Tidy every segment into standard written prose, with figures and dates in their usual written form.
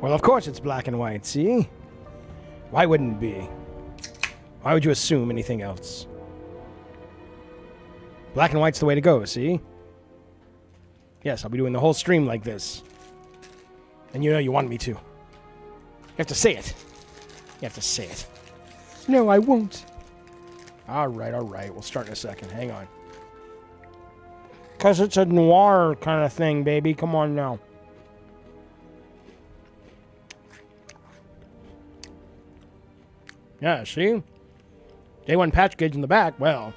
Well, of course it's black and white, see? Why wouldn't it be? Why would you assume anything else? Black and white's the way to go, see? Yes, I'll be doing the whole stream like this. And you know you want me to. You have to say it. You have to say it. No, I won't. All right. We'll start in a second. Hang on. Because it's a noir kind of thing, baby. Come on now. Yeah, see? Day one patch kids in the back. Well,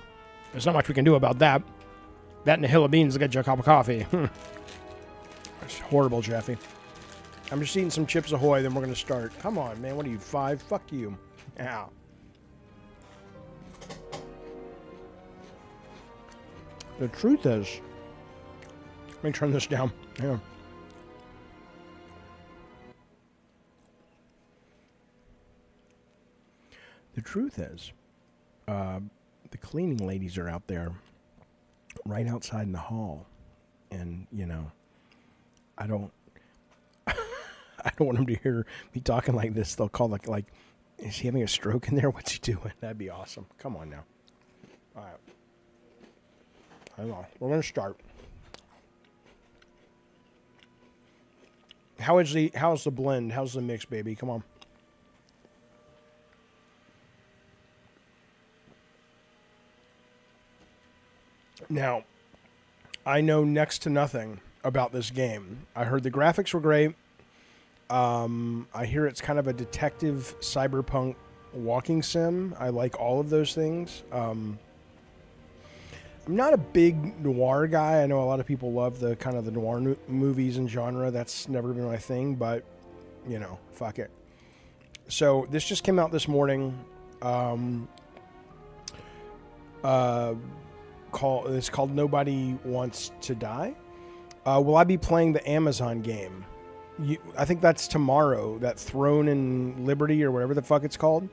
there's not much we can do about that. That and a hill of beans to get you a cup of coffee. That's horrible, Jaffe. I'm just eating some Chips Ahoy, then we're going to start. Come on, man. What are you, 5? Fuck you. Ow. The truth is... Let me turn this down. Yeah. The truth is, the cleaning ladies are out there right outside in the hall. And, you know, I don't want them to hear me talking like this. They'll call like, is he having a stroke in there? What's he doing? That'd be awesome. Come on now. All right. Hang on. We're going to start. How's the blend? How's the mix, baby? Come on. Now, I know next to nothing about this game. I heard the graphics were great. I hear it's kind of a detective cyberpunk walking sim. I like all of those things. I'm not a big noir guy. I know a lot of people love the kind of the noir movies and genre. That's never been my thing, but you know, fuck it. So this just came out this morning. It's called Nobody Wants to Die. Will I be playing the Amazon game? I think that's tomorrow. That Throne and Liberty or whatever the fuck it's called.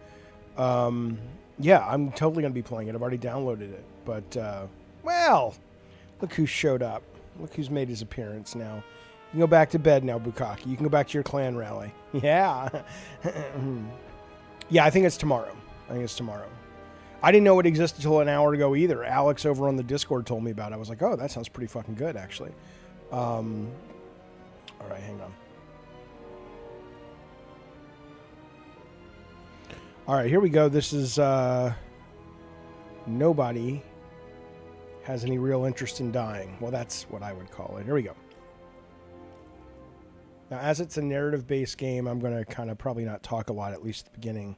Yeah, I'm totally gonna be playing it. I've already downloaded it. But well, look who showed up. Look who's made his appearance now. You can go back to bed now, Bukaki. You can go back to your clan rally. Yeah. Yeah, I think it's tomorrow. I didn't know it existed until an hour ago either. Alex over on the Discord told me about it. I was like, oh, that sounds pretty fucking good, actually. All right, hang on. All right, here we go. This is Nobody Has Any Real Interest in Dying. Well, that's what I would call it. Here we go. Now, as it's a narrative-based game, I'm going to kind of probably not talk a lot, at least at the beginning.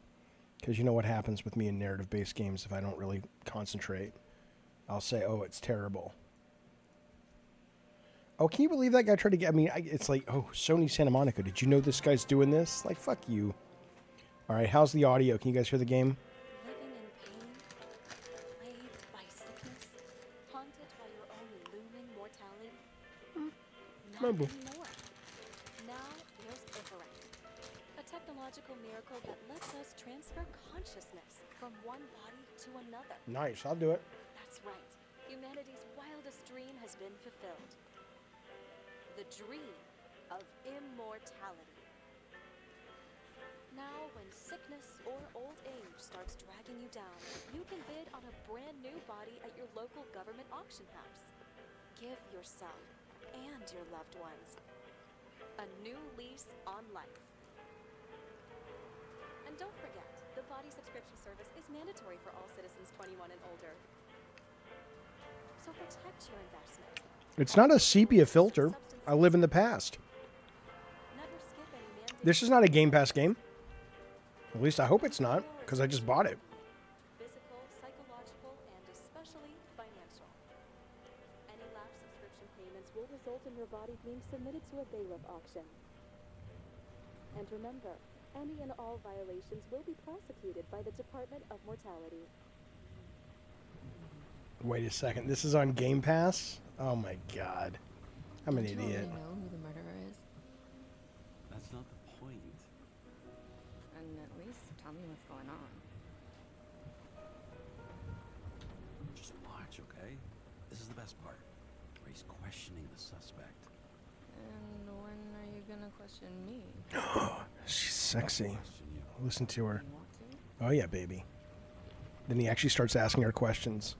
Because you know what happens with me in narrative-based games if I don't really concentrate. I'll say, oh, it's terrible. Oh, can you believe that guy tried to get... I mean, it's like, oh, Sony Santa Monica. Did you know this guy's doing this? Like, fuck you. All right, how's the audio? Can you guys hear the game? Living in pain, plagued by sickness, haunted by your own looming mortality. Not anymore. Now there's Different, a technological miracle that lets us transfer consciousness from one body to another. Nice, I'll do it. That's right. Humanity's wildest dream has been fulfilled. The dream of immortality. Now, when sickness or old age starts dragging you down, you can bid on a brand new body at your local government auction house. Give yourself and your loved ones a new lease on life. And don't forget, the body subscription service is mandatory for all citizens 21 and older. So protect your investment. It's not a sepia filter. I live in the past. Never skip any mandate. This is not a Game Pass game. At least I hope it's not, because I just bought it. Physical, psychological, and especially financial. Any lapse subscription payments will result in your body being submitted to a bailiff auction. And remember, any and all violations will be prosecuted by the Department of Mortality. Wait a second. This is on Game Pass? Oh my god. I'm an Don't you idiot. already know who the murderer is? That's not the point. And at least tell me what's going on. Just watch, okay? This is the best part, where he's questioning the suspect. And when are you gonna question me. She's sexy. Question you. Listen to her. You want to? Oh yeah, baby. Then he actually starts asking her questions.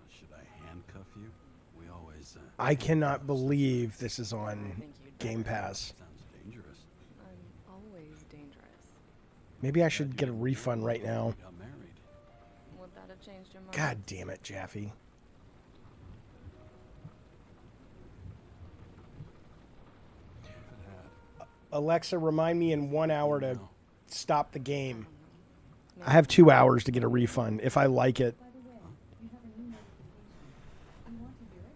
Should I handcuff you? We always. I cannot believe this is I on think you'd Game better. Pass. Sounds dangerous. I'm always dangerous. Maybe I should get a refund right now. We got married. Would that have changed your mind? God damn it, Jaffe. If it had. Alexa, remind me in 1 hour to No. stop the game. No. I have 2 hours to get a refund if I like it. By the way, you have a new notification. You want to hear it?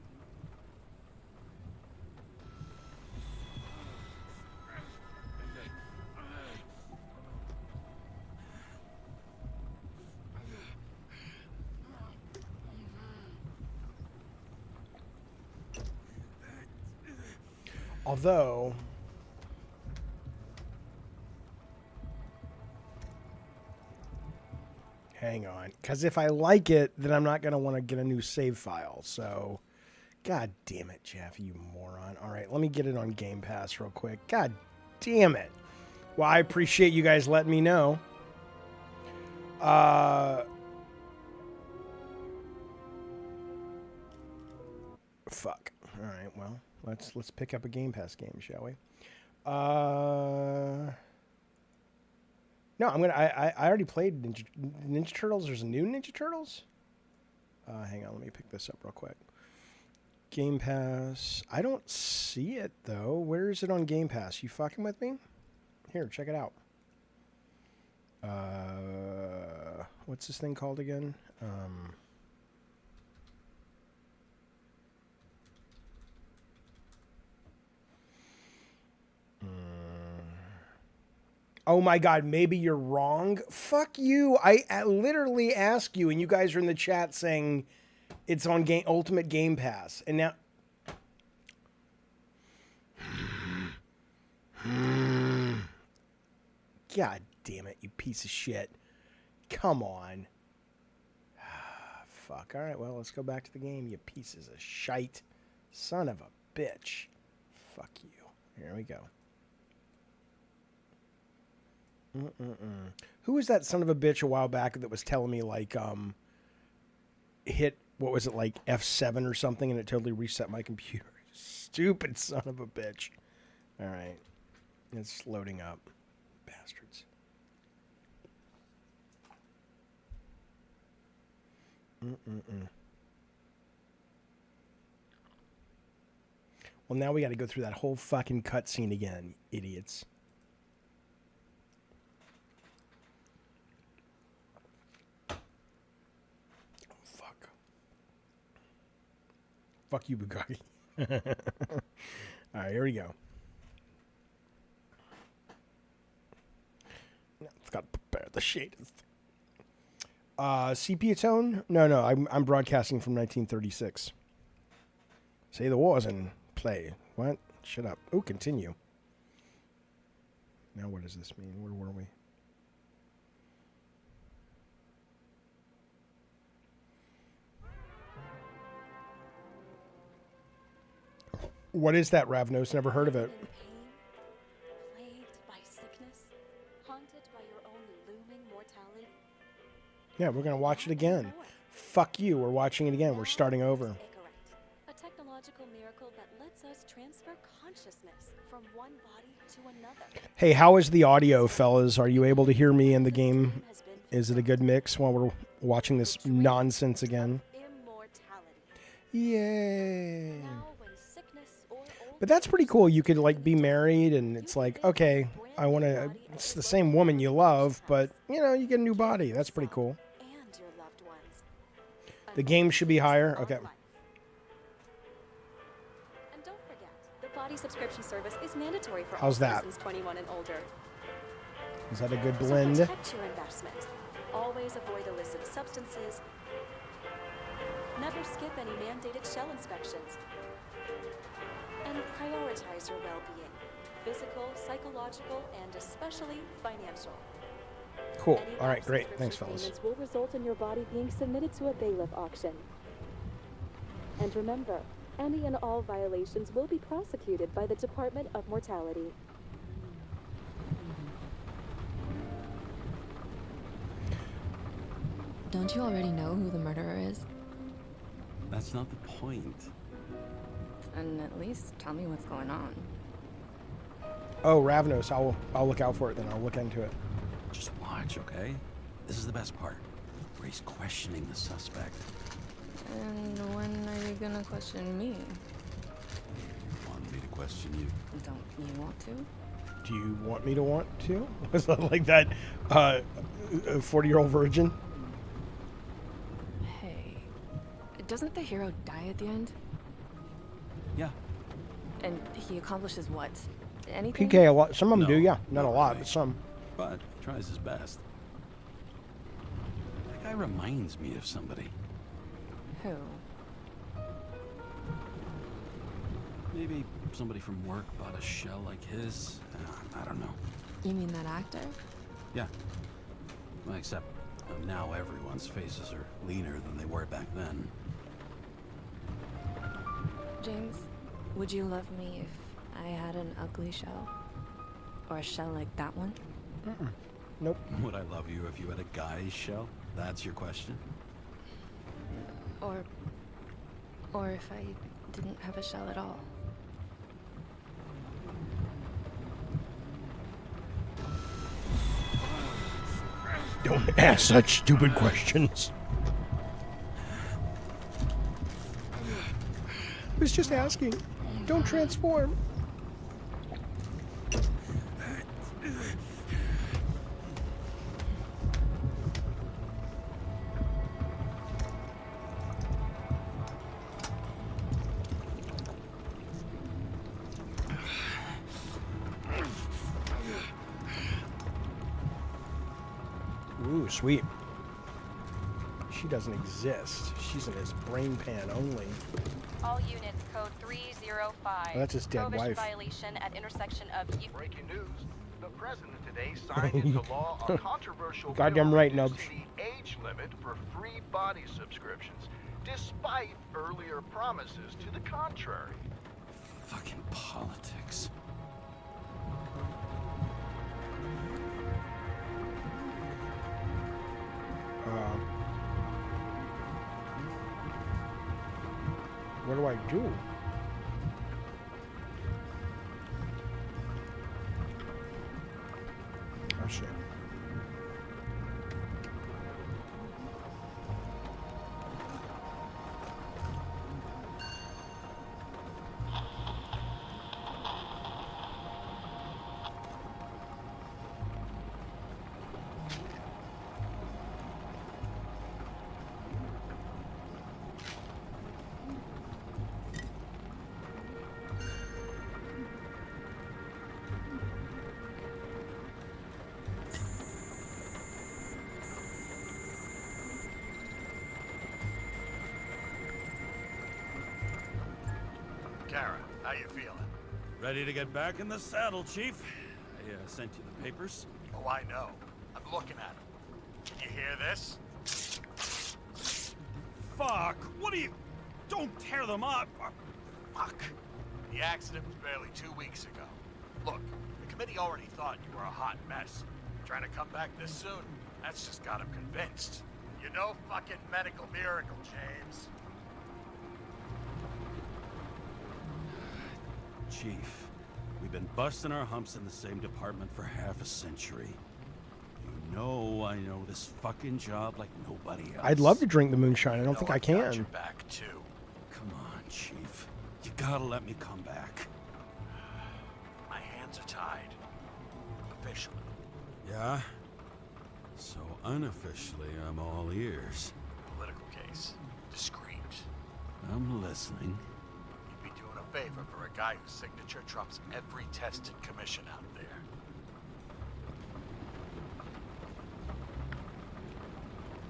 Although, hang on, because if I like it, then I'm not going to want to get a new save file. So, God damn it, Jaffe, you moron. All right, let me get it on Game Pass real quick. God damn it. Well, I appreciate you guys letting me know. Fuck. All right, well, let's pick up a Game Pass game, shall we? No, I already played Ninja Turtles. There's a new Ninja Turtles. Hang on, let me pick this up real quick. Game Pass. I don't see it though. Where is it on Game Pass? You fucking with me? Here, check it out. What's this thing called again? Oh my God, maybe you're wrong. Fuck you. I literally asked you, and you guys are in the chat saying it's on Ultimate Game Pass. And now. God damn it, you piece of shit. Come on. Fuck. All right, well, let's go back to the game, you pieces of shite. Son of a bitch. Fuck you. Here we go. Who was that son of a bitch a while back that was telling me, like, hit, what was it, like F7 or something, and it totally reset my computer? Stupid son of a bitch. All right. It's loading up. Bastards. Well, now we got to go through that whole fucking cutscene again, idiots. Fuck. Fuck you, Bugatti. All right, here we go. Now it's got to prepare the shaders. Sepia tone? No, I'm broadcasting from 1936. Say the war's in play. What? Shut up. Oh, continue. Now what does this mean? Where were we? What is that, Ravnos? Never heard of it. In pain, plagued by sickness, haunted by your own looming mortality. Yeah, we're going to watch it again. More. Fuck you. We're watching it again. We're starting over. Icarus, a technological miracle that lets us transfer consciousness from one body to another. Hey, how is the audio, fellas? Are you able to hear me in the game? Is it a good mix while we're watching this nonsense again? Immortality. Yay. Now, when sickness or old But that's pretty cool. You could, like, be married, and it's like, okay, I want to... It's the same woman you love, but, you know, you get a new body. That's pretty cool. and your loved ones. The game should be higher? Okay. And don't forget, the body subscription service is mandatory for How's all that? persons 21 and older. Is that a good So blend? protect your investment. Always avoid illicit substances. Never skip any mandated shell inspections. And prioritize your well-being. Physical, psychological, and especially financial. Cool. Any All right, lapse great. subscription Thanks, fellas. payments will result in your body being submitted to a bailiff auction. And remember, Any and all violations will be prosecuted by the Department of Mortality. Don't you already know who the murderer is? That's not the point. And at least tell me what's going on. Oh, Ravnos. I'll look out for it then. I'll look into it. Just watch, okay? This is the best part, where he's questioning the suspect. And when are you gonna question me? Want me to question you? Don't you want to? Do you want me to want to? Was that like that 40-year-old virgin? Hey, doesn't the hero die at the end? Yeah. And he accomplishes what? Anything? PK, a lot. Some of them No, do, yeah. Not a lot, really. but some. But he tries his best. That guy reminds me of somebody. Who? Maybe somebody from work bought a shell like his. I don't know. You mean that actor? Yeah. Well, except now everyone's faces are leaner than they were back then. James, would you love me if I had an ugly shell? Or a shell like that one? Nope. Would I love you if you had a guy's shell? That's your question? Or if I didn't have a shell at all? Don't ask such stupid questions. I was just asking. Don't transform. Ooh, sweet. She doesn't exist. She's in his brain pan only. All units, code 305. Oh, that's his dead Prohibition wife. violation at intersection of... Breaking news. The president today signed into law a controversial Goddamn bill right, Nubs. reducing the age limit for free body subscriptions, despite earlier promises to the contrary. Fucking politics. What do I do? Oh shit. Kara, how you feeling? Ready to get back in the saddle, Chief. I sent you the papers. Oh, I know. I'm looking at them. Can you hear this? Fuck! What are you... Don't tear them up! Fuck. The accident was barely 2 weeks ago. Look, the committee already thought you were a hot mess. Trying to come back this soon, that's just got them convinced. You're no fucking medical miracle, James. Chief, we've been busting our humps in the same department for half a century. You know I know this fucking job like nobody else. I'd love to drink the moonshine. I don't think I Got your can. back, too. Come on, Chief. You gotta let me come back. My hands are tied. Officially. Yeah? So unofficially, I'm all ears. Political case. Discreet. I'm listening. You'd be doing a favor for a guy whose signature trumps every tested commission out there.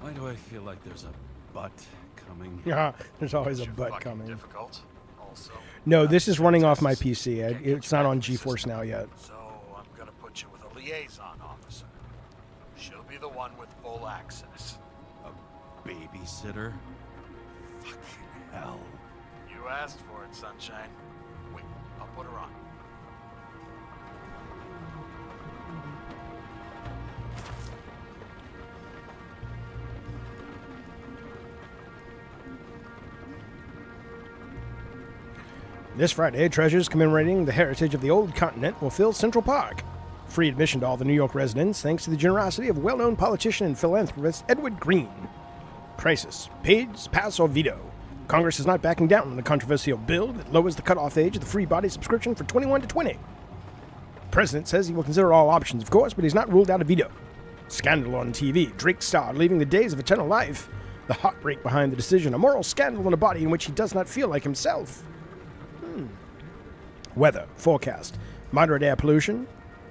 Why do I feel like there's a butt coming? Yeah, there's always a Too butt fucking coming. Difficult. Also, No, this is running off my tests. PC. Can't get It's you not back on in the GeForce system. now yet. So I'm gonna put you with a liaison officer. She'll be the one with full access. A babysitter? Fucking hell. You You asked for it, sunshine. Wait, I'll put her on. This Friday, treasures commemorating the heritage of the old continent will fill Central Park. Free admission to all the New York residents thanks to the generosity of well-known politician and philanthropist Edward Green. Crisis. Page, pass, or veto. Congress is not backing down on the controversial bill that lowers the cutoff age of the free body subscription from 21 to 20. The president says he will consider all options, of course, but he's not ruled out a veto. Scandal on TV. Drake star leaving the days of eternal life. The heartbreak behind the decision. A moral scandal in a body in which he does not feel like himself. Weather. Forecast. Moderate air pollution.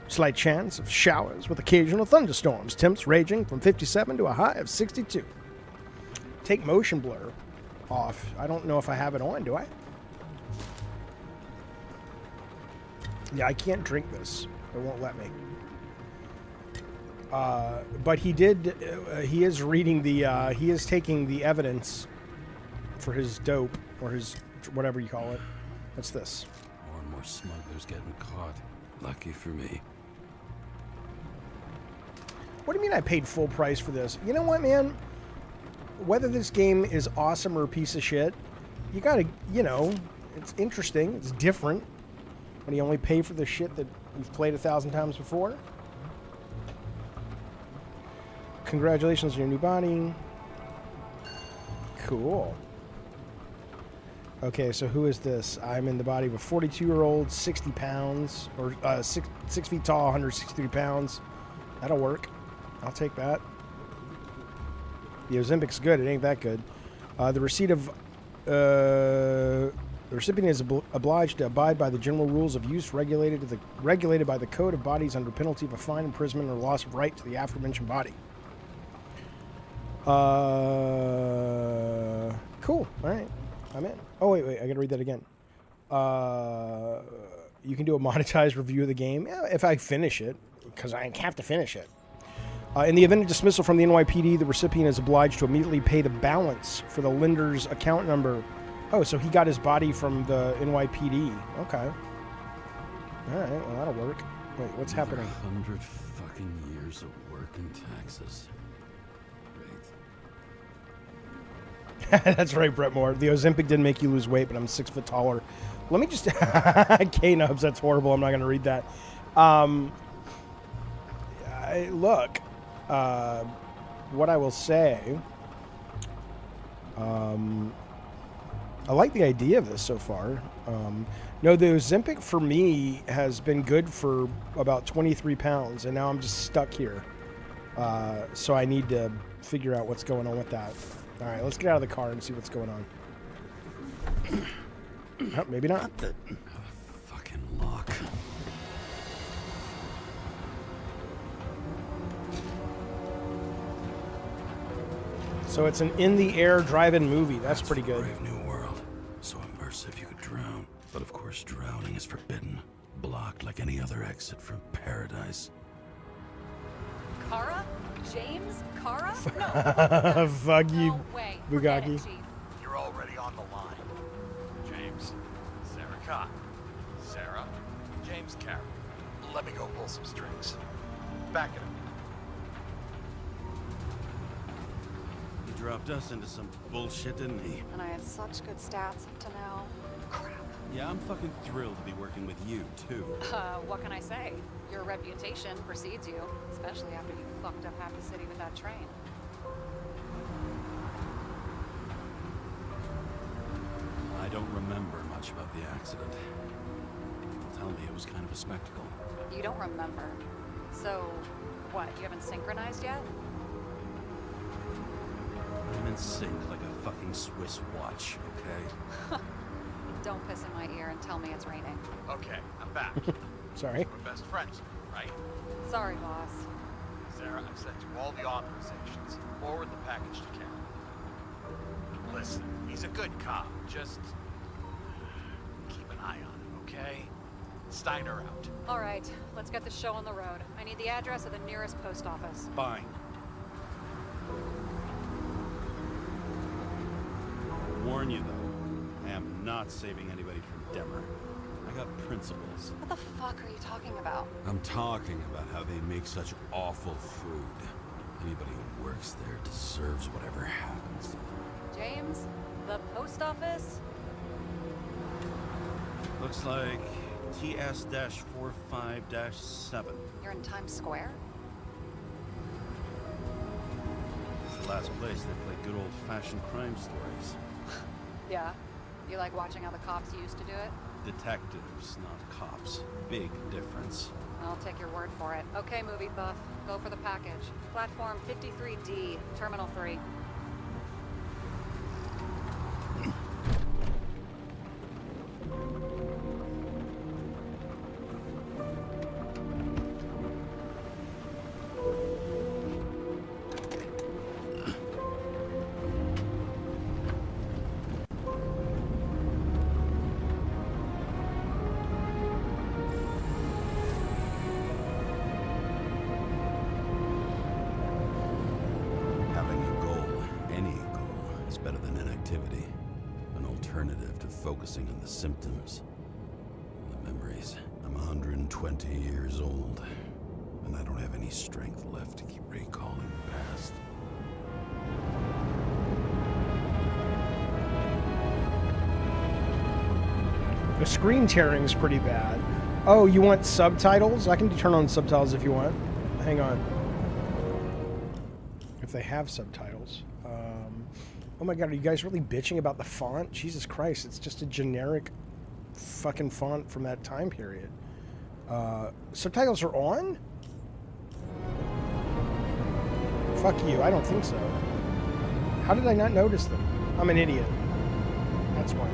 Slight chance of showers with occasional thunderstorms. Temps ranging from 57 to a high of 62. Take motion blur off. I don't know if I have it on, do I? Yeah, I can't drink this. It won't let me. But he did, he is reading the, he is taking the evidence for his dope, or his, whatever you call it. What's this? More and more smugglers getting caught. Lucky for me. What do you mean I paid full price for this? You know what, man? Whether this game is awesome or a piece of shit, you gotta, you know, it's interesting, it's different when you only pay for the shit that you've played 1,000 times before. Congratulations on your new body. Cool. Okay, so who is this? I'm in the body of a 42-year-old, 60 pounds, or 6 feet tall, 163 pounds. That'll work. I'll take that. The Ozempic's good. It ain't that good. The recipient is obliged to abide by the general rules of use regulated by the Code of Bodies under penalty of a fine, imprisonment, or loss of right to the aforementioned body. Cool. All right. I'm in. Oh, wait. I got to read that again. You can do a monetized review of the game. Yeah, if I finish it, because I have to finish it. In the event of dismissal from the NYPD, the recipient is obliged to immediately pay the balance for the lender's account number. Oh, so he got his body from the NYPD. Okay. All right. Well, that'll work. Wait, what's happening? 100 fucking years of work and taxes. That's right, Brett Moore. The Ozempic didn't make you lose weight, but I'm 6 foot taller. Let me just... K-Nubs, that's horrible. I'm not going to read that. Look, what I will say... I like the idea of this so far. No, the Ozempic for me has been good for about 23 pounds, and now I'm just stuck here. So I need to figure out what's going on with that. All right, let's get out of the car and see what's going on. Oh, maybe not. Fucking lock. So it's an in-the-air drive-in movie. That's pretty good. Brave new world. So immersive you could drown. But of course drowning is forbidden. Blocked like any other exit from paradise. Kara? James? Kara? No. Fuck you, No way. Forget Bugatti. it, Chief. You're already on the line. James, Sarah Cott. Sarah, James Carroll. Let me go pull some strings. Back it up. He dropped us into some bullshit, didn't he? And I had such good stats up to now. Crap. Yeah, I'm fucking thrilled to be working with you, too. What can I say? Your reputation precedes you, especially after you fucked up half the city with that train. I don't remember much about the accident. Tell me it was kind of a spectacle. You don't remember. So, what, you haven't synchronized yet? I'm in sync like a fucking Swiss watch, okay? Don't piss in my ear and tell me it's raining. Okay, I'm back. Sorry. We're best friends, right? Sorry, boss. Sarah, I've sent you all the authorizations. Forward the package to Carol. Listen, he's a good cop. Just keep an eye on him, okay? Steiner out. All right, let's get the show on the road. I need the address of the nearest post office. Fine. Warn you though, I am I'm not saving anybody from Demmer. I got principles. What the fuck are you talking about? I'm talking about how they make such awful food. Anybody who works there deserves whatever happens to them. James? The post office? Looks like TS-45-7. You're in Times Square? It's the last place they play good old-fashioned crime stories. Yeah. You like watching how the cops used to do it? Detectives, not cops. Big difference. I'll take your word for it. Okay, movie buff. Go for the package. Platform 53D, Terminal 3. Focusing on the symptoms, the memories. I'm 120 years old, and I don't have any strength left to keep recalling the past. The screen tearing's pretty bad. Oh, you want subtitles? I can turn on subtitles if you want. Hang on. If they have subtitles. Oh my god, are you guys really bitching about the font? Jesus Christ, it's just a generic fucking font from that time period. Subtitles are on? Fuck you, I don't think so. How did I not notice them? I'm an idiot. That's why.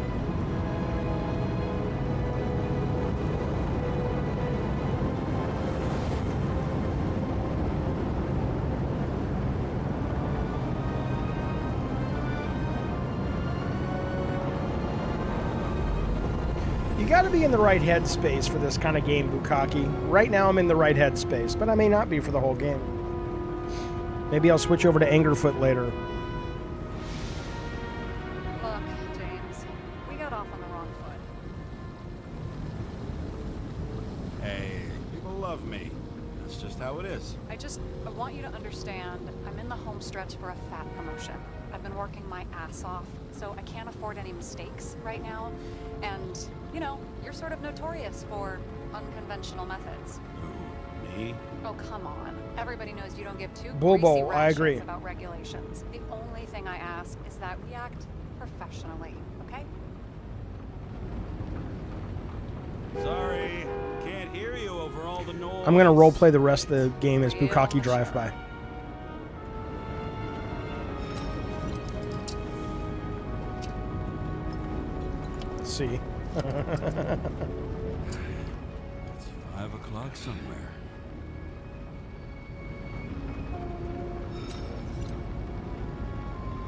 You gotta be in the right headspace for this kind of game, Bukkake. Right now I'm in the right headspace, but I may not be for the whole game. Maybe I'll switch over to Angerfoot later. Look, James, we got off on the wrong foot. Hey, people love me. That's just how it is. I want you to understand, I'm in the home stretch for a fat promotion. I've been working my ass off, so I can't afford any mistakes right now. And, you know, you're sort of notorious for unconventional methods. Who, me? Oh, come on. Everybody knows you don't give two Bulbo, greasy I agree. rations about regulations. The only thing I ask is that we act professionally, okay? Sorry, can't hear you over all the noise. I'm gonna roleplay the rest of the game as Bukkake Drive-By. Let's see. It's 5 o'clock somewhere.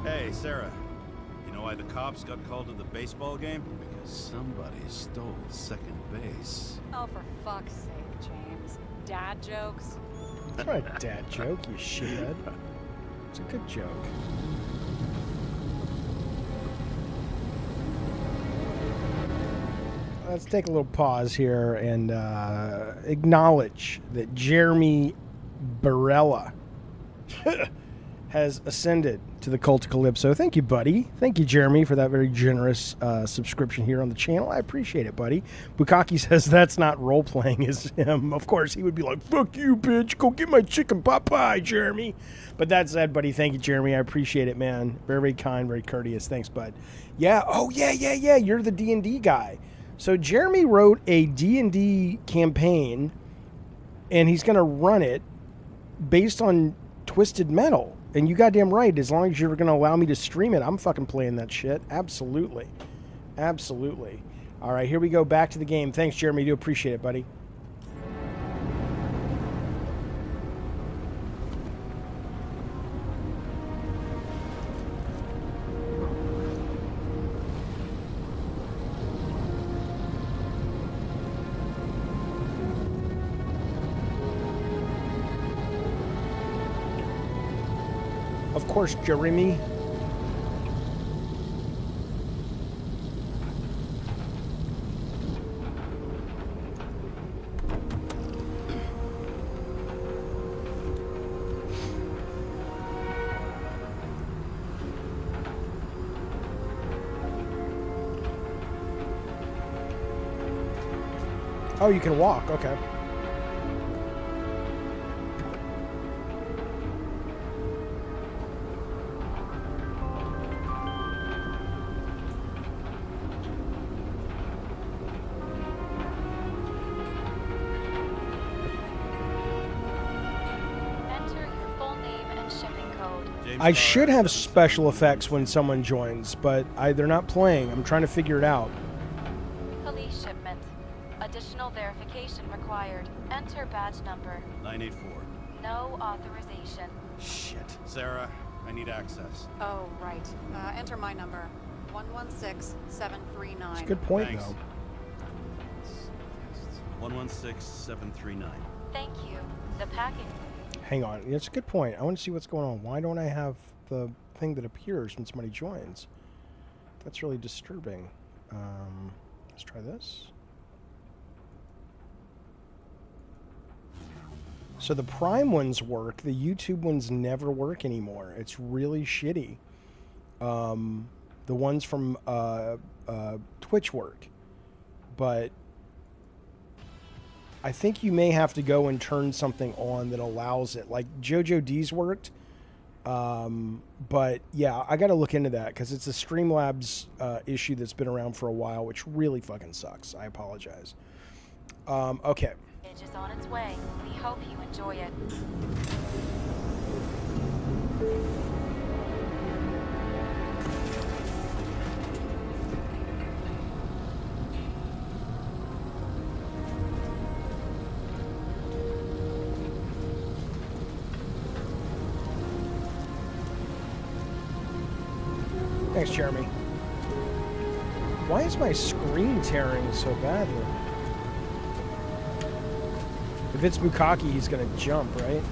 Hey, Sarah. You know why the cops got called to the baseball game? Because somebody stole second base. Oh, for fuck's sake, James. Dad jokes? That's not a dad joke, you shithead. It's a good joke. Let's take a little pause here and acknowledge that Jeremy Barella has ascended to the Cult of Calypso. Thank you, buddy. Thank you, Jeremy, for that very generous subscription here on the channel. I appreciate it, buddy. Bukkake says that's not role-playing as him. Of course, he would be like, fuck you, bitch. Go get my chicken pot pie, Jeremy. But that said, buddy, thank you, Jeremy. I appreciate it, man. Very, very kind, very courteous. Thanks, bud. Yeah. Oh, yeah. You're the D&D guy. So Jeremy wrote a D&D campaign, and he's going to run it based on Twisted Metal. And you goddamn right, as long as you're going to allow me to stream it, I'm fucking playing that shit. Absolutely. Absolutely. All right, here we go. Back to the game. Thanks, Jeremy. Do appreciate it, buddy. Of course, Jeremy. Oh, you can walk. Okay. Enter your full name and shipping code. James I Carr, should have 777. special effects when someone joins, but they're not playing. I'm trying to figure it out. Police shipment. Additional verification required. Enter badge number. 984. No authorization. Shit. Sarah, I need access. Oh, right. Enter my number. 116739. It's a good point, Thanks. though. 116739. Thank you. The package. Hang on. It's a good point. I want to see what's going on. Why don't I have the thing that appears when somebody joins? That's really disturbing. Let's try this. So the Prime ones work. The YouTube ones never work anymore. It's really shitty. The ones from Twitch work. But I think you may have to go and turn something on that allows it. Like Jojo D's worked. But yeah, I got to look into that because it's a Streamlabs issue that's been around for a while, which really fucking sucks. I apologize. Okay. Is on its way. We hope you enjoy it. Thanks, Jeremy. Why is my screen tearing so badly? If it's Bukaki, he's gonna jump, right?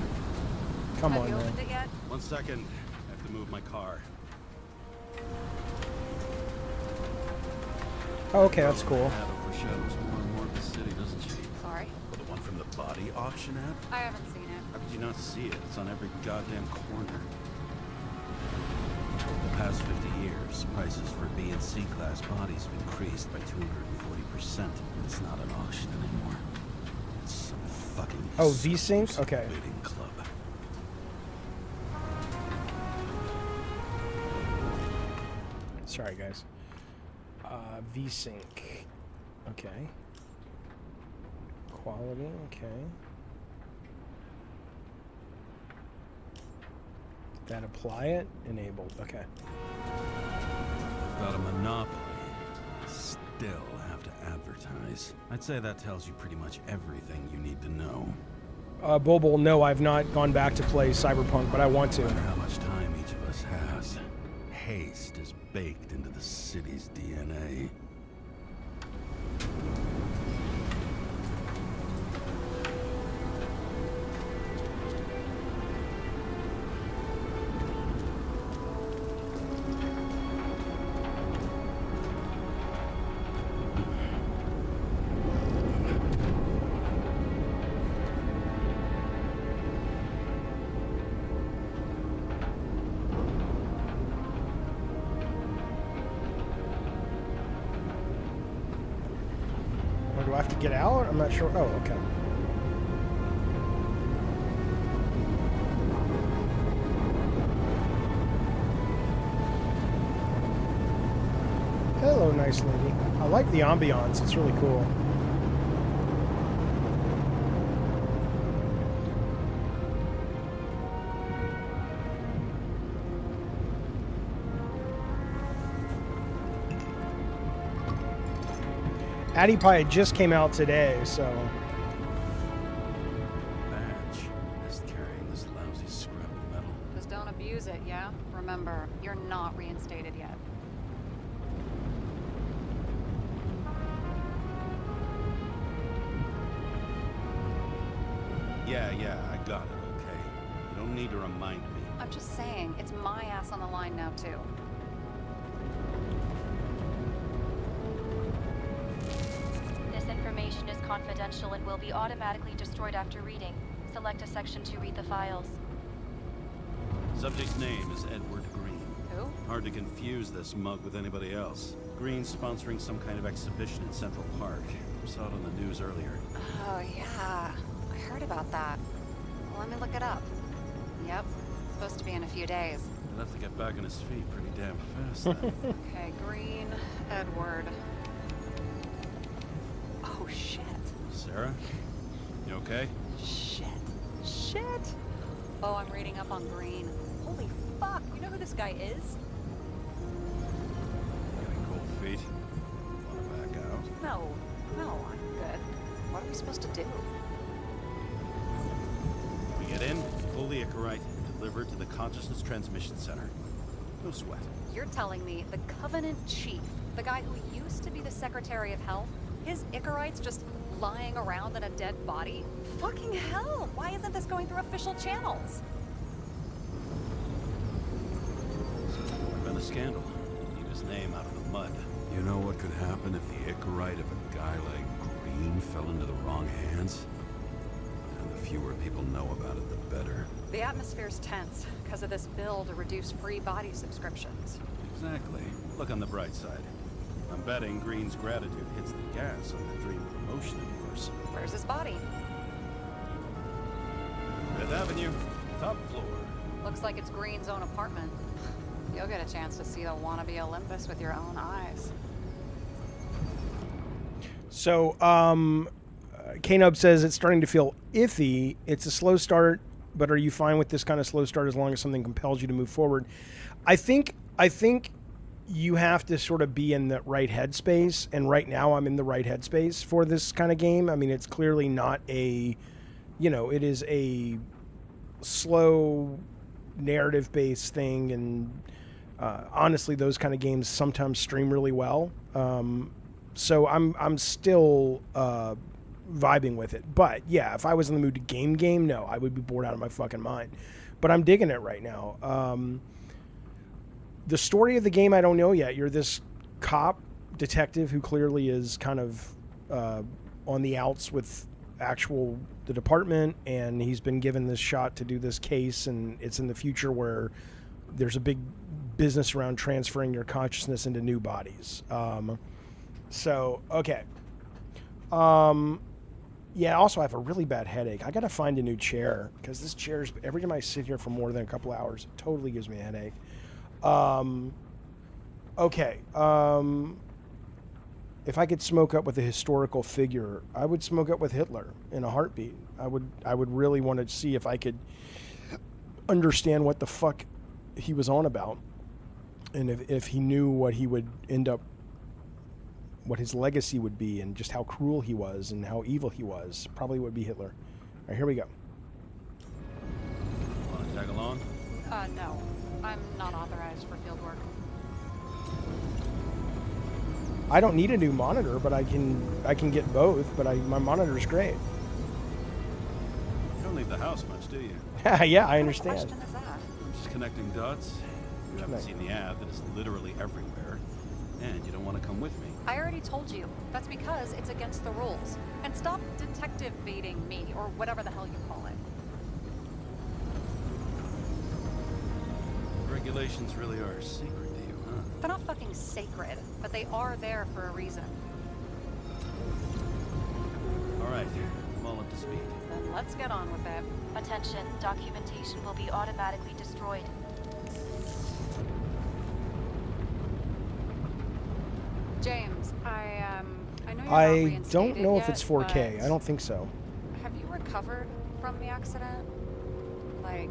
Come Have on, you man. opened it yet? 1 second. I have to move my car. Oh, okay, that's cool. Ad overshadows more and more of the city, doesn't she? Sorry. Well, the one from the body auction ad? I haven't seen it. How could you not see it? It's on every goddamn corner. Over the past 50 years, prices for B and C class bodies have increased by 240%. It's not an auction anymore. It's some fucking Oh, V-Sync? exclusive Okay. bidding club. Sorry, guys. V-Sync. Okay. Quality, okay. That apply it? Enabled, okay. Got a monopoly. Still have to advertise. I'd say that tells you pretty much everything you need to know. Bobo, no, I've not gone back to play Cyberpunk, but I want No to. matter how much time each of us has, haste is baked into the city's DNA. Or do I have to get out? I'm not sure. Oh, okay. Hello, nice lady. I like the ambiance. It's really cool. Addy Pie just came out today, so Badge. Missed carrying this lousy scrap of metal. Just don't abuse it, yeah? Remember, you're not reinstated yet. Yeah, I got it, okay? You don't need to remind me. I'm just saying, it's my ass on the line now, too. This information is confidential and will be automatically destroyed after reading. Select a section to read the files. Subject's name is Edward Green. Who? Hard to confuse this mug with anybody else. Green's sponsoring some kind of exhibition in Central Park. Saw it on the news earlier. Oh, yeah. I heard about that. Well, let me look it up. Yep. Supposed to be in a few days. He'll have to get back on his feet pretty damn fast then. Okay, Green, Edward. Oh, shit. Sarah? You okay? Shit. Shit. Oh, I'm reading up on Green. Holy fuck. You know who this guy is? Getting cold feet. Wanna back out? No. No, I'm good. What are we supposed to do? We get in, pull the Icarite, and deliver it to the Consciousness Transmission Center. No sweat. You're telling me the Covenant Chief, the guy who used to be the Secretary of Health, his Icarite's just lying around in a dead body? Fucking hell! Why isn't this going through official channels? There's been a scandal. Keep his name out of the mud. You know what could happen if the Icarite of a guy like Green fell into the wrong hands? And the fewer people know about it, the better. The atmosphere's tense because of this bill to reduce free body subscriptions. Exactly. Look on the bright side. I'm betting Green's gratitude hits the gas on the dream promotion of yours. Where's his body? Fifth Avenue, top floor. Looks like it's Green's own apartment. You'll get a chance to see the wannabe Olympus with your own eyes. So, K-Nub says it's starting to feel iffy. It's a slow start, but are you fine with this kind of slow start as long as something compels you to move forward? I think you have to sort of be in the right headspace, and right now I'm in the right headspace for this kind of game. I mean, it's clearly not a, it is a slow narrative-based thing, and honestly, those kind of games sometimes stream really well. So I'm still vibing with it. But yeah, if I was in the mood to game, no, I would be bored out of my fucking mind. But I'm digging it right now. The story of the game, I don't know yet. You're this cop detective who clearly is kind of on the outs with the department, and he's been given this shot to do this case, and it's in the future where there's a big business around transferring your consciousness into new bodies. So, okay. Yeah, also I have a really bad headache. I got to find a new chair because this chair's, every time I sit here for more than a couple hours, it totally gives me a headache. Okay. If I could smoke up with a historical figure, I would smoke up with Hitler in a heartbeat. I would really want to see if I could understand what the fuck he was on about, and if he knew what he would end up, what his legacy would be, and just how cruel he was and how evil he was. Probably would be Hitler. All right, here we go. Want to tag along? No. I'm not authorized for field work. I don't need a new monitor, but I can get both. But my monitor's great. You don't leave the house much, do you? Yeah, I What understand. question is that? I'm just connecting dots. You haven't seen the ad that is literally everywhere, and you don't want to come with me. I already told you. That's because it's against the rules. And stop detective baiting me, or whatever the hell you call it. Regulations really are a secret to you, huh? They're not fucking sacred, but they are there for a reason. All right, I'm all up to speed. Then let's get on with it. Attention, documentation will be automatically destroyed. James, I know you're not I reinstated don't know if yet, it's 4K. but I don't think so. have you recovered from the accident? Like,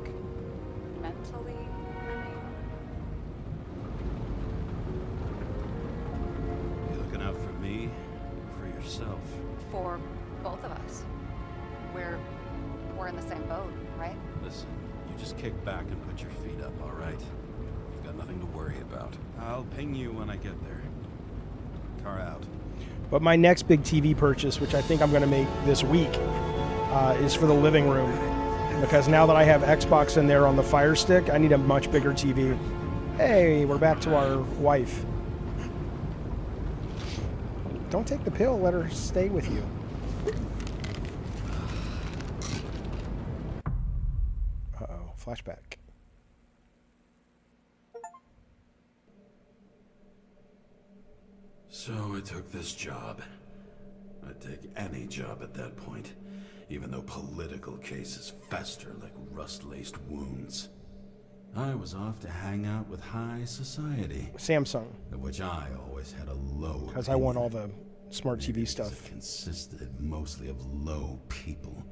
mentally, I mean? You looking out for me or for yourself? For both of us. We're in the same boat, right? Listen, you just kick back and put your feet up, all right? You've got nothing to worry about. I'll ping you when I get there. Car out. But my next big TV purchase, which I think I'm going to make this week, is for the living room. Because now that I have Xbox in there on the Fire Stick, I need a much bigger TV. Hey, we're back to our wife. Don't take the pill. Let her stay with you. Uh-oh. Flashback. So I took this job. I'd take any job at that point, even though political cases fester like rust-laced wounds. I was off to hang out with high society, Samsung, of which I always had a low because I want all opinion. the smart Maybe TV because stuff. it consisted mostly of low people.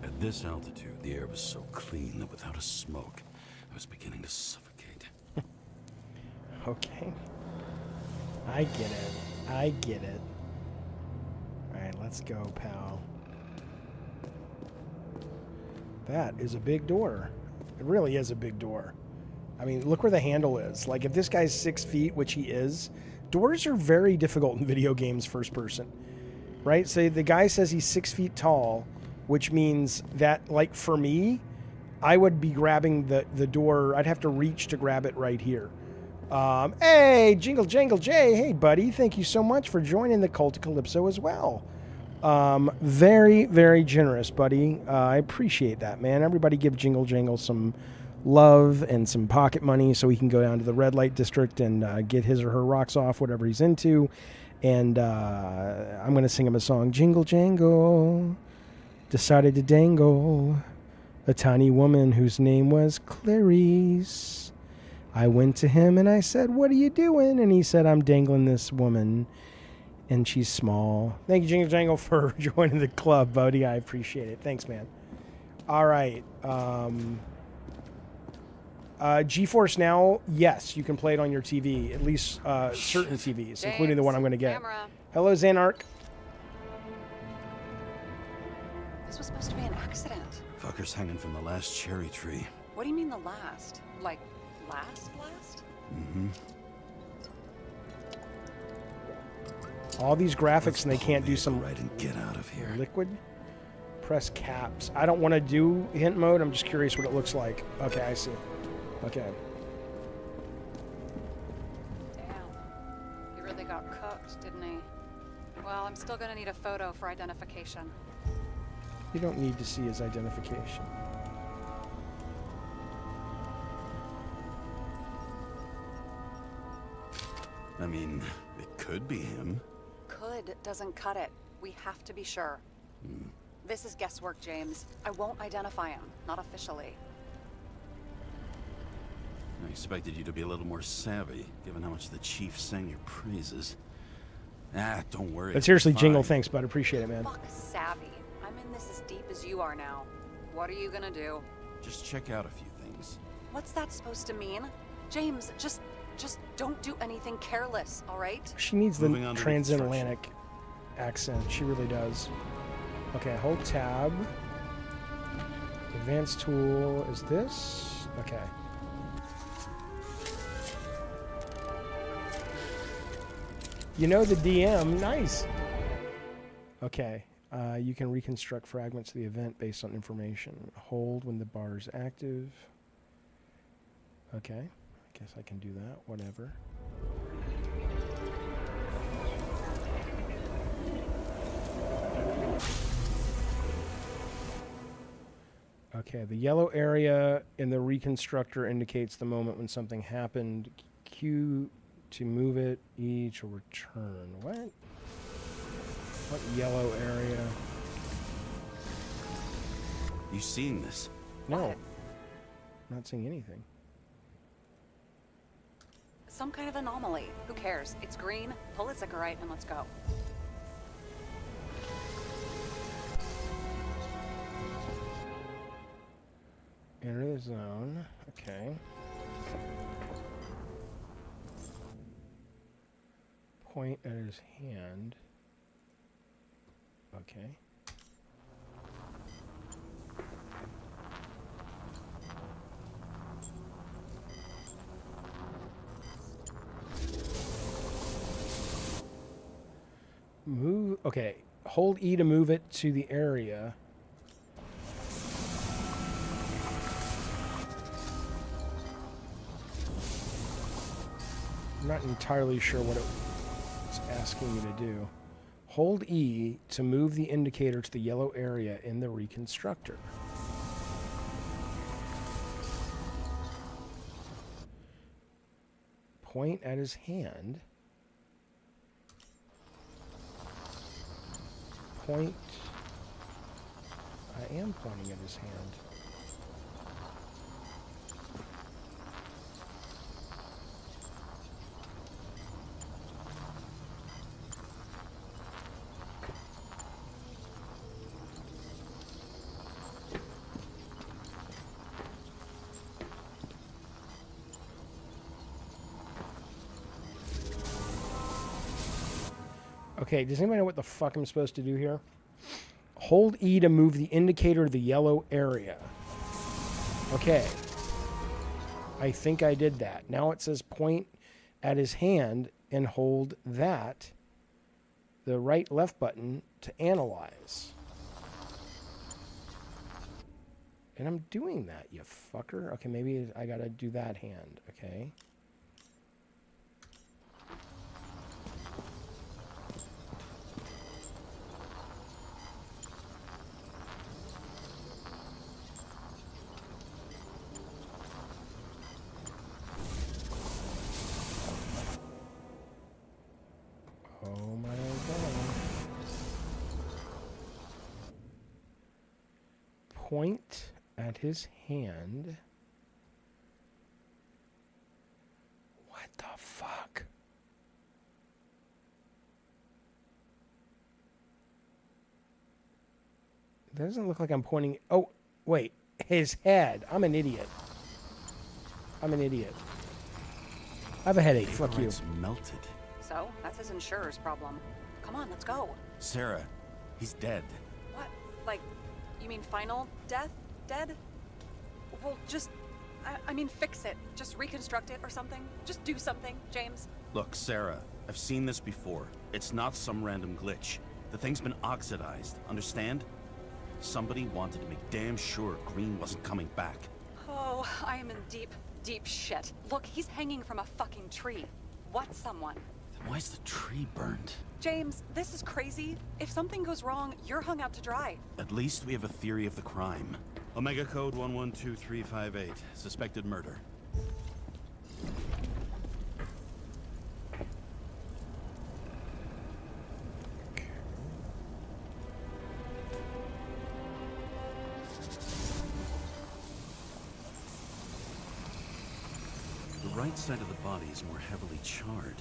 At this altitude, the air was so clean that without a smoke, I was beginning to suffocate. Okay. I get it. I get it. Alright, let's go, pal. That is a big door. It really is a big door. I mean, look where the handle is. Like, if this guy's 6 feet, which he is, doors are very difficult in video games first person. Right? So the guy says he's 6 feet tall, which means that, like, for me, I would be grabbing the door. I'd have to reach to grab it right here. Hey, Jingle Jangle Jay. Hey, buddy. Thank you so much for joining the Cult of Calypso as well. Very, very generous, buddy. I appreciate that, man. Everybody give Jingle Jangle some love and some pocket money so he can go down to the red light district and get his or her rocks off, whatever he's into. And I'm going to sing him a song. Jingle Jangle decided to dangle a tiny woman whose name was Clarice. I went to him and I said, "What are you doing?" And he said, "I'm dangling this woman, and she's small." Thank you, Jingle Jangle, for joining the club, buddy. I appreciate it. Thanks, man. All right. GeForce Now, yes, you can play it on your TV, at least certain TVs, including the one I'm going to get. Camera. Hello, Xanark. This was supposed to be an accident. Fucker's hanging from the last cherry tree. What do you mean the last? Like, last? Mm-hmm. All these graphics, and they can't do some right and get out of here. liquid. Press caps. I don't want to do hint mode. I'm just curious what it looks like. Okay, I see. Okay. Damn. He really got cooked, didn't he? Well, I'm still gonna need a photo for identification. You don't need to see his identification. I mean, it could be him. Could doesn't cut it. We have to be sure. This is guesswork, James. I won't identify him. Not officially. I expected you to be a little more savvy, given how much the chief sang your praises. Don't worry. But seriously, it's Jingle, fine. thanks, bud. Appreciate it, man. Fuck savvy. I'm in this as deep as you are now. What are you gonna do? Just check out a few things. What's that supposed to mean? James, just don't do anything careless, all right? She needs the Moving on to transatlantic accent. She really does. Okay, hold tab. Advanced tool is this. Okay. You know the DM. Nice. Okay. You can reconstruct fragments of the event based on information. Hold when the bar is active. Okay. I guess I can do that. Whatever. Okay, the yellow area in the reconstructor indicates the moment when something happened. Q to move it, E to return. What? What yellow area? You seeing this? No. What? Not seeing anything. Some kind of anomaly. Who cares? It's green. Pull it Zuckerite and let's go. Enter the zone. Okay. Point at his hand. Okay. Move. Okay. Hold E to move it to the area. I'm not entirely sure what it's asking me to do. Hold E to move the indicator to the yellow area in the reconstructor. point at his hand. Point. I am pointing at his hand. Okay, does anybody know what the fuck I'm supposed to do here? Hold E to move the indicator to the yellow area. Okay. I think I did that. Now it says point at his hand and hold that, the right left button, to analyze. And I'm doing that, you fucker. Okay, maybe I gotta do that hand, okay? Oh my god. Point at his hand. What the fuck? It doesn't look like I'm pointing. Oh, wait. His head. I'm an idiot. I'm an idiot. I have a headache. Fuck you. It's melted. So, that's his insurer's problem. Come on, let's go. Sarah, he's dead. What? Like, you mean final death? Dead? Well, just, I mean, fix it. Just reconstruct it or something. Just do something, James. Look, Sarah, I've seen this before. It's not some random glitch. The thing's been oxidized, understand? Somebody wanted to make damn sure Green wasn't coming back. Oh, I am in deep, deep shit. Look, he's hanging from a fucking tree. What someone? Then why's the tree burned? James, this is crazy. If something goes wrong, you're hung out to dry. At least we have a theory of the crime. Omega code 112358. Suspected murder. The right side of the body is more heavily charred.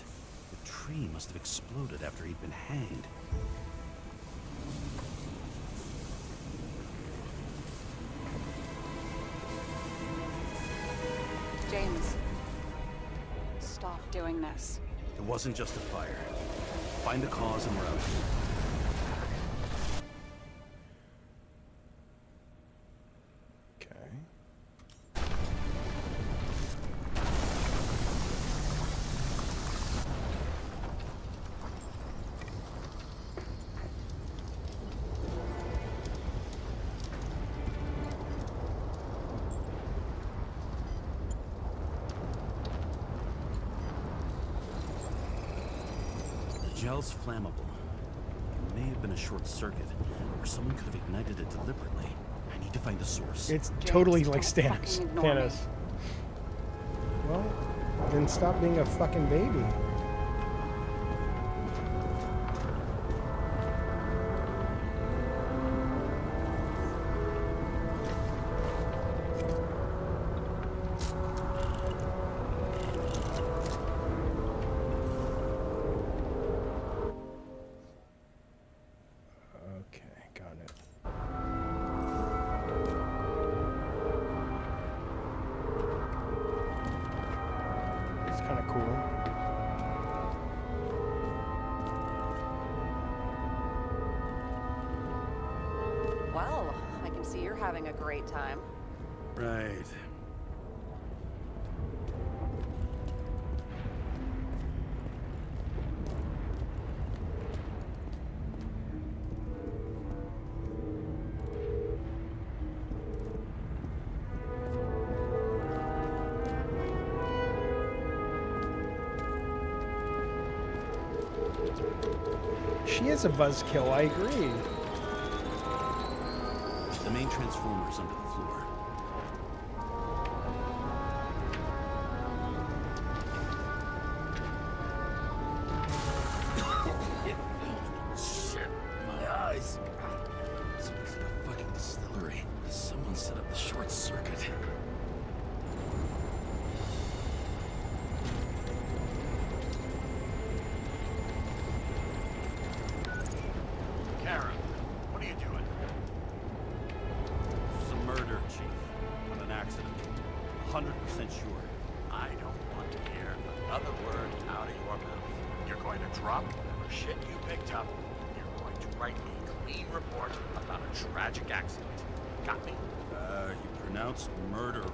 The tree must have exploded after he'd been hanged. James, stop doing this. It wasn't just a fire. Find the cause and we're out. Okay. The gel's flammable. It may have been a short circuit, or someone could have ignited it deliberately. I need to find the source. It's James, totally like don't Thanos. fucking ignore me. Thanos. Well, then stop being a fucking baby. Okay, got it. It's kind of cool. Well, I can see you're having a great time. Right. She is a buzzkill, I agree. The main transformer's under the floor. drop whatever shit you picked up. You're going to write a clean report about a tragic accident. Got me? You pronounced murder wrong.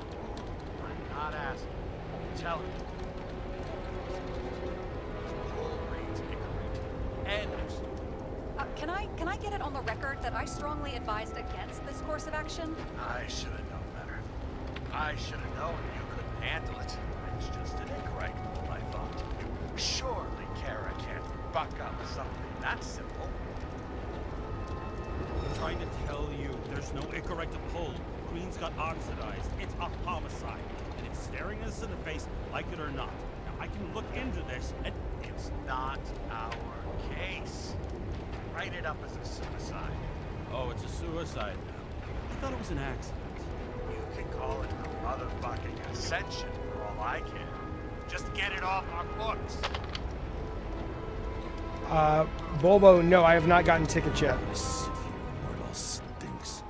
I'm not asking. I'm telling you. Full range Icarate. End of story. Can I get it on the record that I strongly advised against this course of action? I should have known better. I should have known you couldn't handle it. It's just an Icarate rule, I thought. Surely Kara can't buck up something that simple. I'm trying to tell you, there's no Icarite to pull. Green's got oxidized. It's a homicide. And it's staring us in the face, like it or not. Now, I can look into this, and It's not our case. Write it up as a suicide. Oh, it's a suicide now. I thought it was an accident. You can call it a motherfucking ascension for all I care. Just get it off our books. Bulbo, no, I have not gotten tickets yet. I sit here where it all stinks.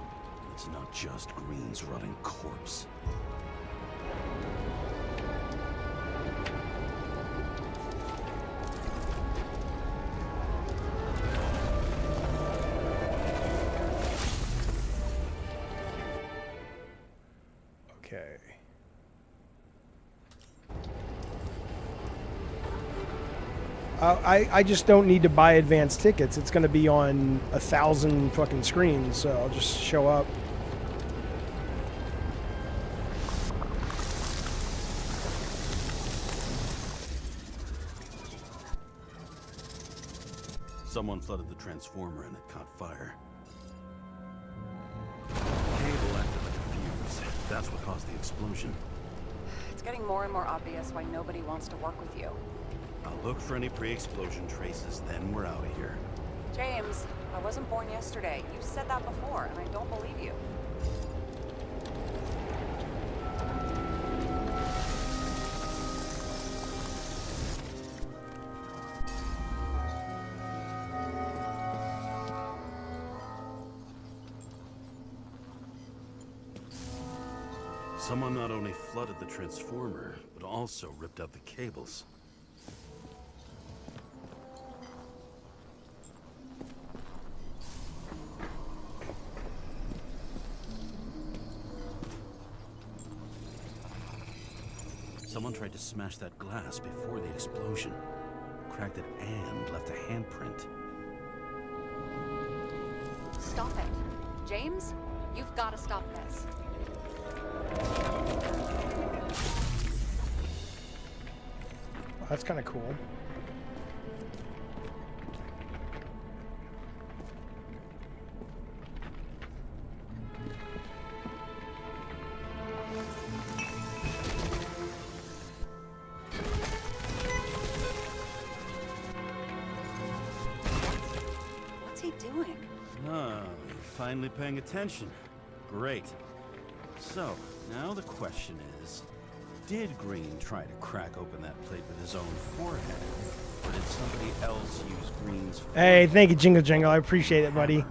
And it's not just Green's rotting corpse. Okay. I just don't need to buy advanced tickets. It's going to be on 1,000 fucking screens, so I'll just show up. Someone flooded the transformer and it caught fire. Cable acted like a fuse. That's what caused the explosion. It's getting more and more obvious why nobody wants to work with you. I'll look for any pre-explosion traces, then we're out of here. James, I wasn't born yesterday. You said that before, and I don't believe you. Someone not only flooded the transformer, but also ripped out the cables. Someone tried to smash that glass before the explosion. Cracked it and left a handprint. Stop it. James, you've got to stop this. That's kind of cool. What's he doing? Ah, you're finally paying attention. Great. So, now the question is, did Green try to crack open that plate with his own forehead? Or did somebody else use Green's forehead? Hey, thank you, Jingle Jingle. I appreciate it, buddy.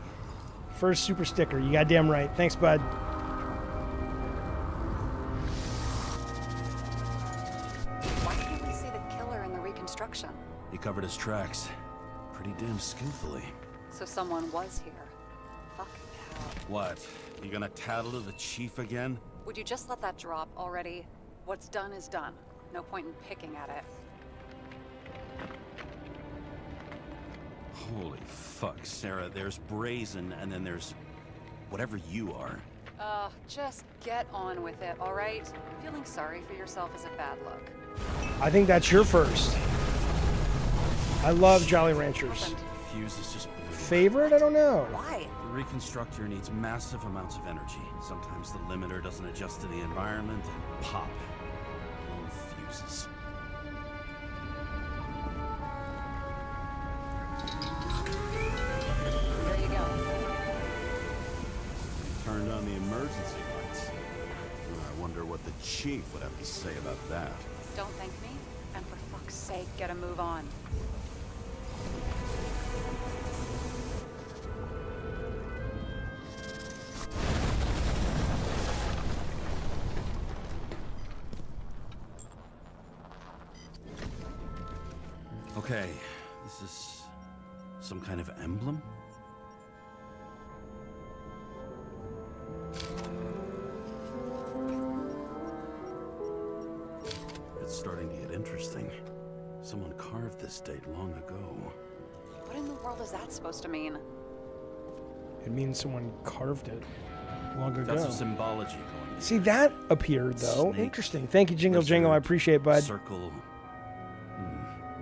First super sticker. You goddamn right. Thanks, bud. Why can't we see the killer in the reconstruction? He covered his tracks. Pretty damn skillfully. So someone was here. Fucking hell. What? You gonna tattle to the chief again? Would you just let that drop already? What's done is done. No point in picking at it. Holy fuck, Sarah. There's brazen, and then there's whatever you are. Just get on with it, all right? Feeling sorry for yourself is a bad look. I think that's your first. I love Jolly Ranchers. Happened. Fuse is just blue. Favorite? I don't know. Why? The reconstructor needs massive amounts of energy. Sometimes the limiter doesn't adjust to the environment, and pop. Blown fuses. There you go. Turned on the emergency lights. I wonder what the chief would have to say about that. Don't thank me, and for fuck's sake, get a move on. Okay, Is this some kind of emblem? It's starting to get interesting. Someone carved this date long ago. What in the world is that supposed to mean? It means someone carved it long ago. Got some symbology going on. See, that appeared, though. Snake, Interesting. Thank you, Jingle lizard, Jingle. I appreciate it, bud. Circle.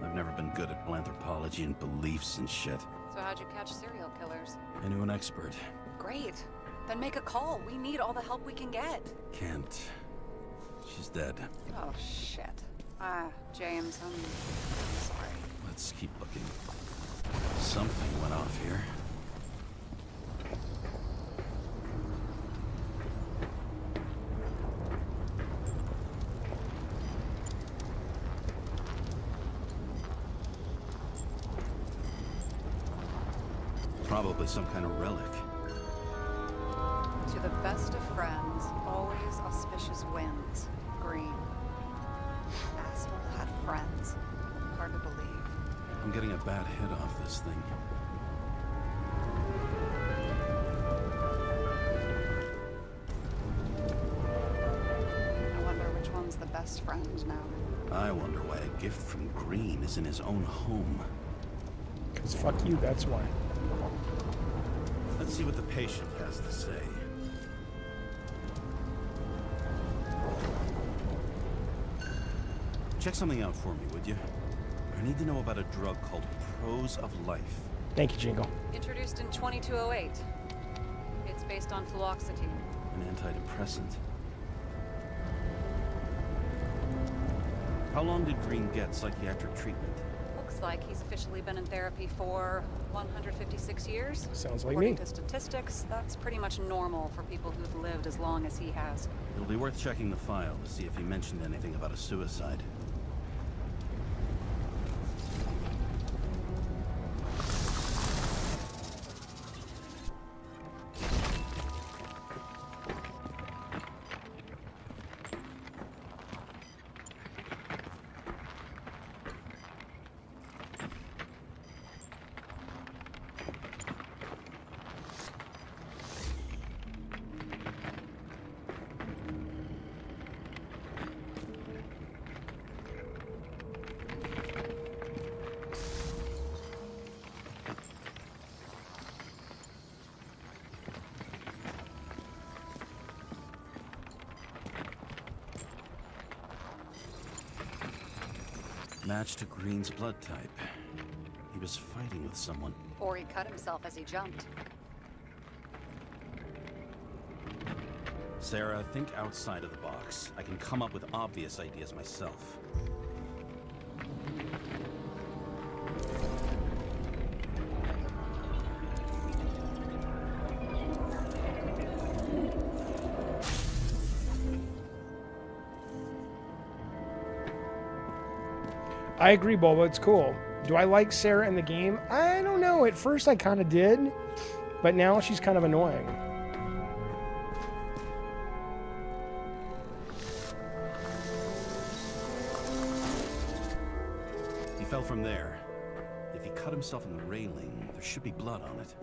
I've never been good at anthropology and beliefs and shit. So how'd you catch serial killers? I knew an expert. Great. Then make a call. We need all the help we can get. Can't. She's dead. Oh, shit. James, I'm sorry. Let's keep looking. Something went off here. Probably some kind of relic. To the best of friends, always auspicious winds. Green. Asshole had friends. Hard to believe. I'm getting a bad hit off this thing. I wonder which one's the best friend now. I wonder why a gift from Green is in his own home. Because fuck you, that's why. Let's see what the patient has to say. Check something out for me, would you? I need to know about a drug called Prose of Life. Thank you, Jingle. Introduced in 2208. It's based on fluoxetine. An antidepressant. How long did Green get psychiatric treatment? Looks like he's officially been in therapy for 156 years. Sounds like According me. to statistics, that's pretty much normal for people who've lived as long as he has. It'll be worth checking the file to see if he mentioned anything about a suicide. Match to Green's blood type. He was fighting with someone. Or he cut himself as he jumped. Sarah, think outside of the box. I can come up with obvious ideas myself. I agree, Bulba. It's cool. Do I like Sarah in the game? I don't know. At first, I kind of did, but now she's kind of annoying. He fell from there. If he cut himself in the railing, there should be blood on it.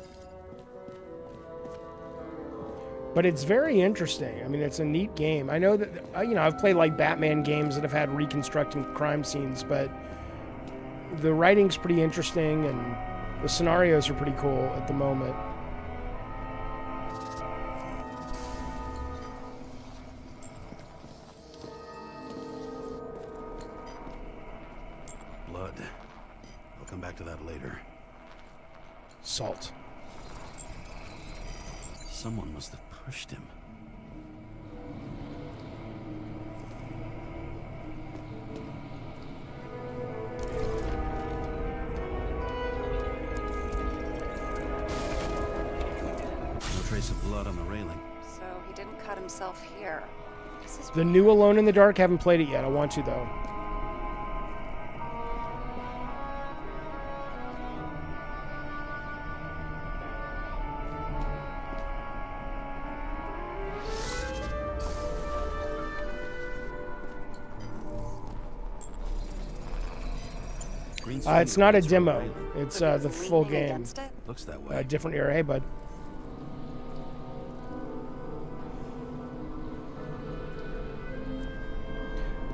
But it's very interesting. I mean, it's a neat game. I know that, I've played like Batman games that have had reconstructing crime scenes, but the writing's pretty interesting and the scenarios are pretty cool at the moment. Blood. I'll come back to that later. Salt. Someone must have pushed him. No trace of blood on the railing. So he didn't cut himself here. This is The new Alone in the Dark, haven't played it yet. I want to, though. Green's It's not a fingerprints are demo. railing. It's So he was the full leaning game. against it? Looks that way. Different era. Hey, bud.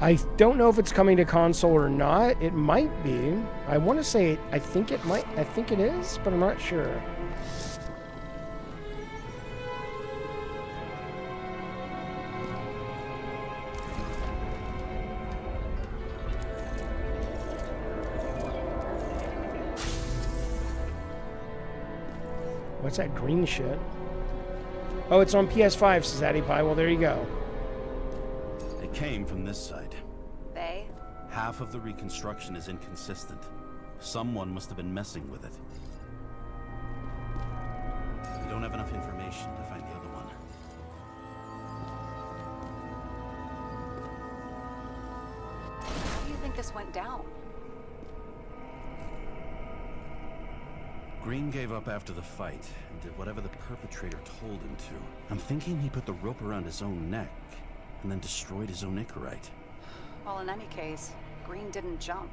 I don't know if it's coming to console or not. It might be. I want to say I think it might. I think it is, but I'm not sure. What's that green shit? Oh, it's on PS5, says Addy Pie. Well, there you go. It came from this side. They? Half of the reconstruction is inconsistent. Someone must have been messing with it. We don't have enough information to find the other one. How do you think this went down? Green gave up after the fight and did whatever the perpetrator told him to. I'm thinking he put the rope around his own neck and then destroyed his own Icarite. Well, in any case, Green didn't jump.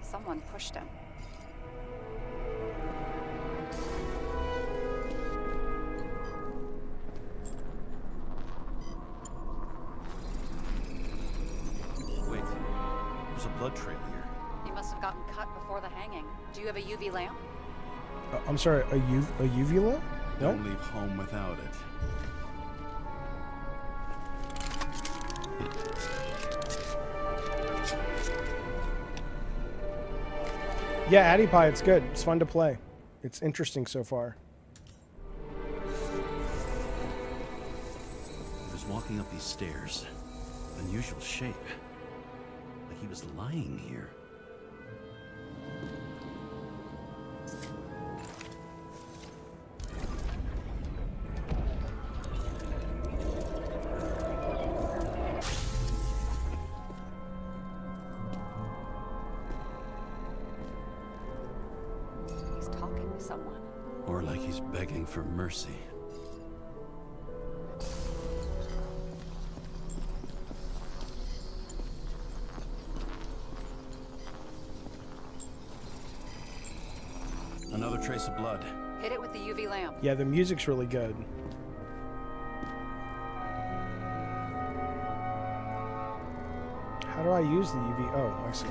Someone pushed him. Wait, there's a blood trail here. He must have gotten cut before the hanging. Do you have a UV lamp? I'm sorry, a uvula? No. Don't leave home without it. Yeah, Addy Pie, it's good. It's fun to play. It's interesting so far. He was walking up these stairs. Unusual shape. Like he was lying here. He's talking to someone. Or like he's begging for mercy. Another trace of blood. Hit it with the UV lamp. Yeah, the music's really good. How do I use the UV? Oh, I see.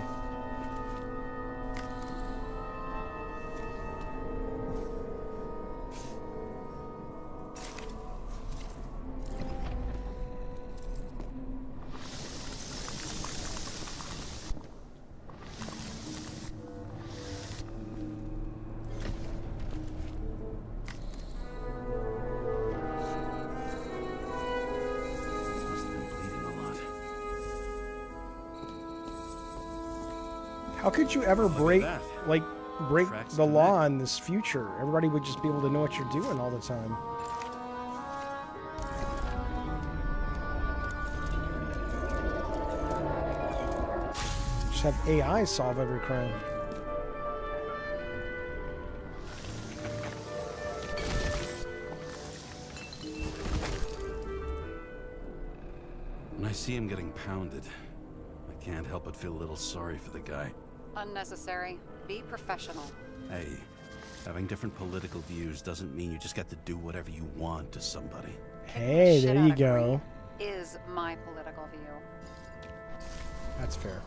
Must have been bleeding a lot. How could you ever break, that. break Tracks the law connect. in this future? Everybody would just be able to know what you're doing all the time. Just have AI solve every crime. When I see him getting pounded, I can't help but feel a little sorry for the guy. Unnecessary. Be professional. Hey, having different political views doesn't mean you just get to do whatever you want to somebody. Hey, Shit there out you of go. Green is my political view. That's fair.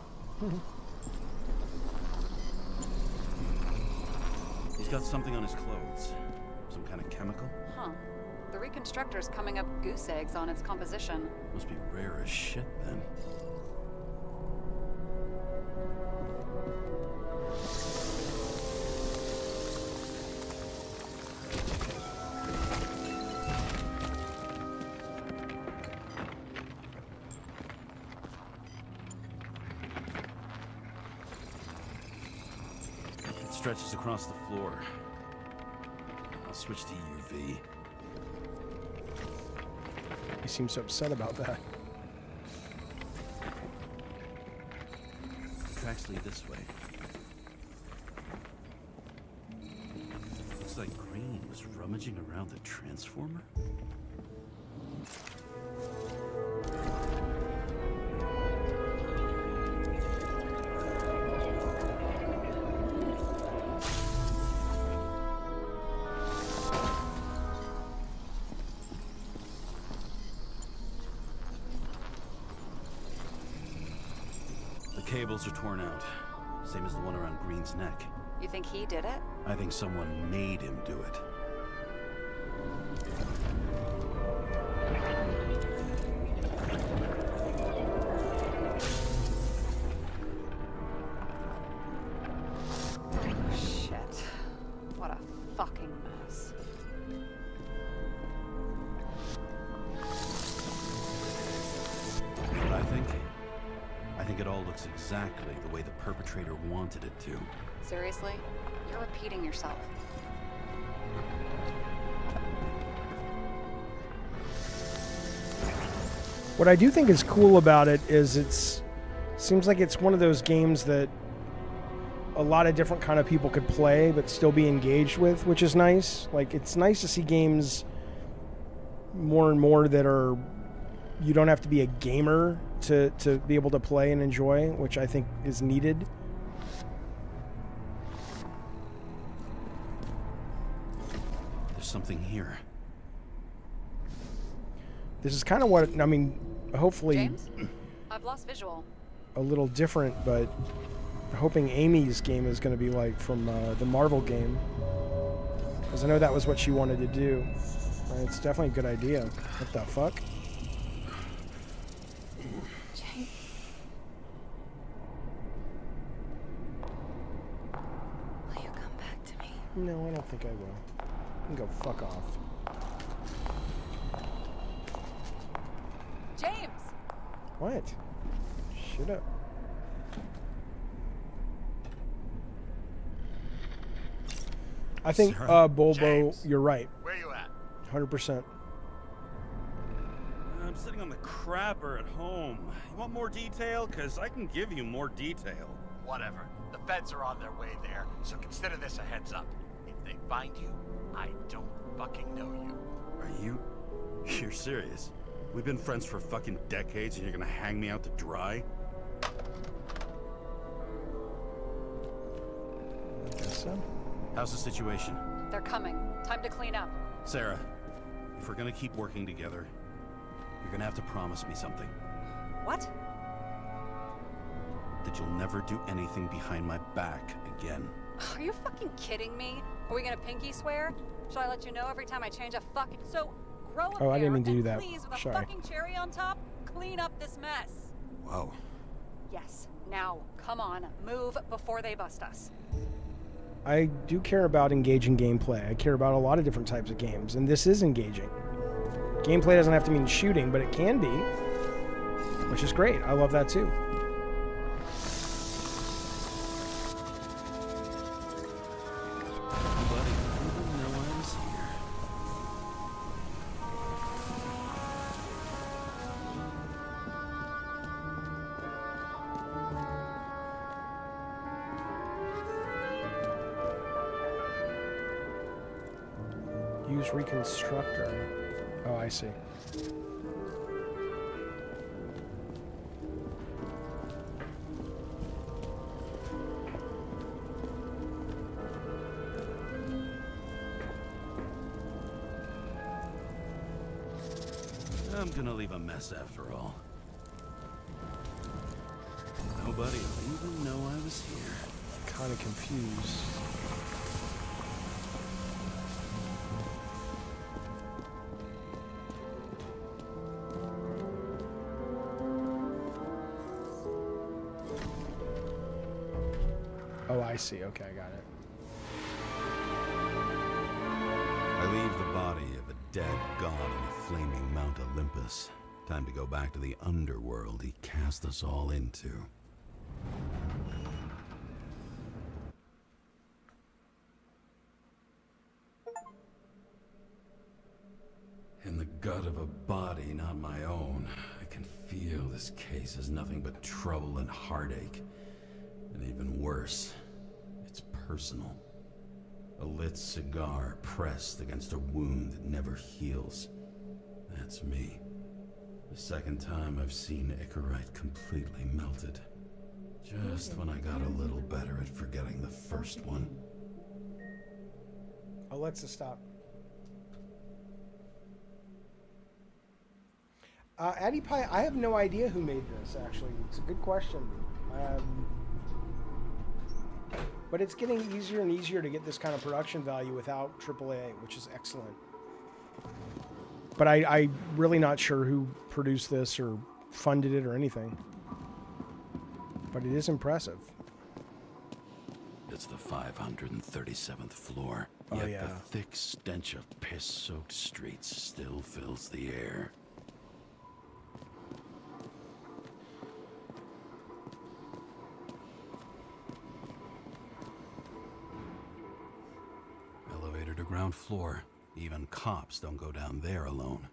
He's got something on his clothes. Some kind of chemical. Huh. The reconstructor's coming up goose eggs on its composition. Must be rare as shit then. It stretches across the floor. I'll switch to UV. He seems so upset about that. Tracks lead this way. Looks like Green was rummaging around the transformer. cables are torn out. Same as the one around Green's neck. You think he did it? I think someone made him do it. Shit. What a fucking mess. What I think? I think it all looks exactly the way the perpetrator wanted it to. Seriously? You're repeating yourself. What I do think is cool about it is seems like it's one of those games that a lot of different kind of people could play but still be engaged with, which is nice. Like, it's nice to see games more and more that are, you don't have to be a gamer to be able to play and enjoy, which I think is needed. There's something here. This is kind of what, I mean, hopefully James? I've lost visual. a little different, but hoping Amy's game is going to be like from the Marvel game, because I know that was what she wanted to do. It's definitely a good idea. What the fuck? James. Will you come back to me? No, I don't think I will. You can go fuck off. James! What? Shut up. I think, Sarah? Bulbo, James. you're right. Where you at? 100%. I'm sitting on the crapper at home. You want more detail? Because I can give you more detail. Whatever. The feds are on their way there, so consider this a heads up. If they find you, I don't fucking know you. Are you? You're serious? We've been friends for fucking decades and you're gonna hang me out to dry? I guess so. How's the situation? They're coming. Time to clean up. Sarah, if we're gonna keep working together, you're gonna have to promise me something. What? That you'll never do anything behind my back again. Are you fucking kidding me? Are we gonna pinky swear? Should I let you know every time I change a fucking... So, grow a Oh, I didn't pair mean to do and that. please, with Sorry. a fucking cherry on top, clean up this mess. Wow. Yes. Now, come on. Move before they bust us. I do care about engaging gameplay. I care about a lot of different types of games, and this is engaging. Gameplay doesn't have to mean shooting, but it can be, which is great. I love that too. Nobody even know I was here. Use reconstructor. Oh, I see. I'm gonna leave a mess after all. Nobody will even know I was here. Kind of confused. Oh, I see. Okay, I got it. I leave the body of a dead god in the flaming Mount Olympus. Time to go back to the underworld he cast us all into. In the gut of a body not my own, I can feel this case is nothing but trouble and heartache. And even worse, it's personal. A lit cigar pressed against a wound that never heals. That's me. The second time I've seen Icarite completely melted. Just when I got a little better at forgetting the first one. Alexa, stop. Addie Pie, I have no idea who made this, actually. It's a good question. But it's getting easier and easier to get this kind of production value without AAA, which is excellent. But I'm really not sure who produced this or funded it or anything. But it is impressive. It's the 537th floor. Oh, Yet yeah. the thick stench of piss-soaked streets still fills the air. Elevator to ground floor. Even cops don't go down there alone.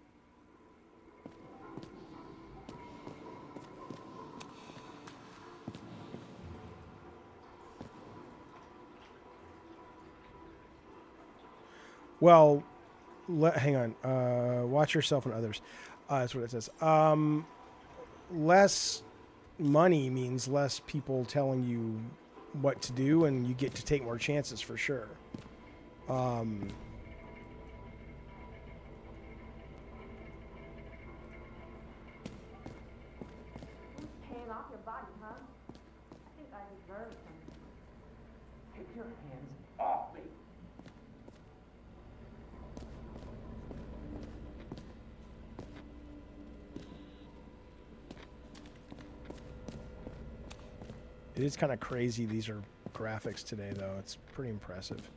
Well, hang on. Watch yourself and others. That's what it says. Less money means less people telling you what to do, and you get to take more chances for sure. Paying off your body, huh? I think I deserve something. Take your hands off me! It is kind of crazy. These are graphics today, though. It's pretty impressive.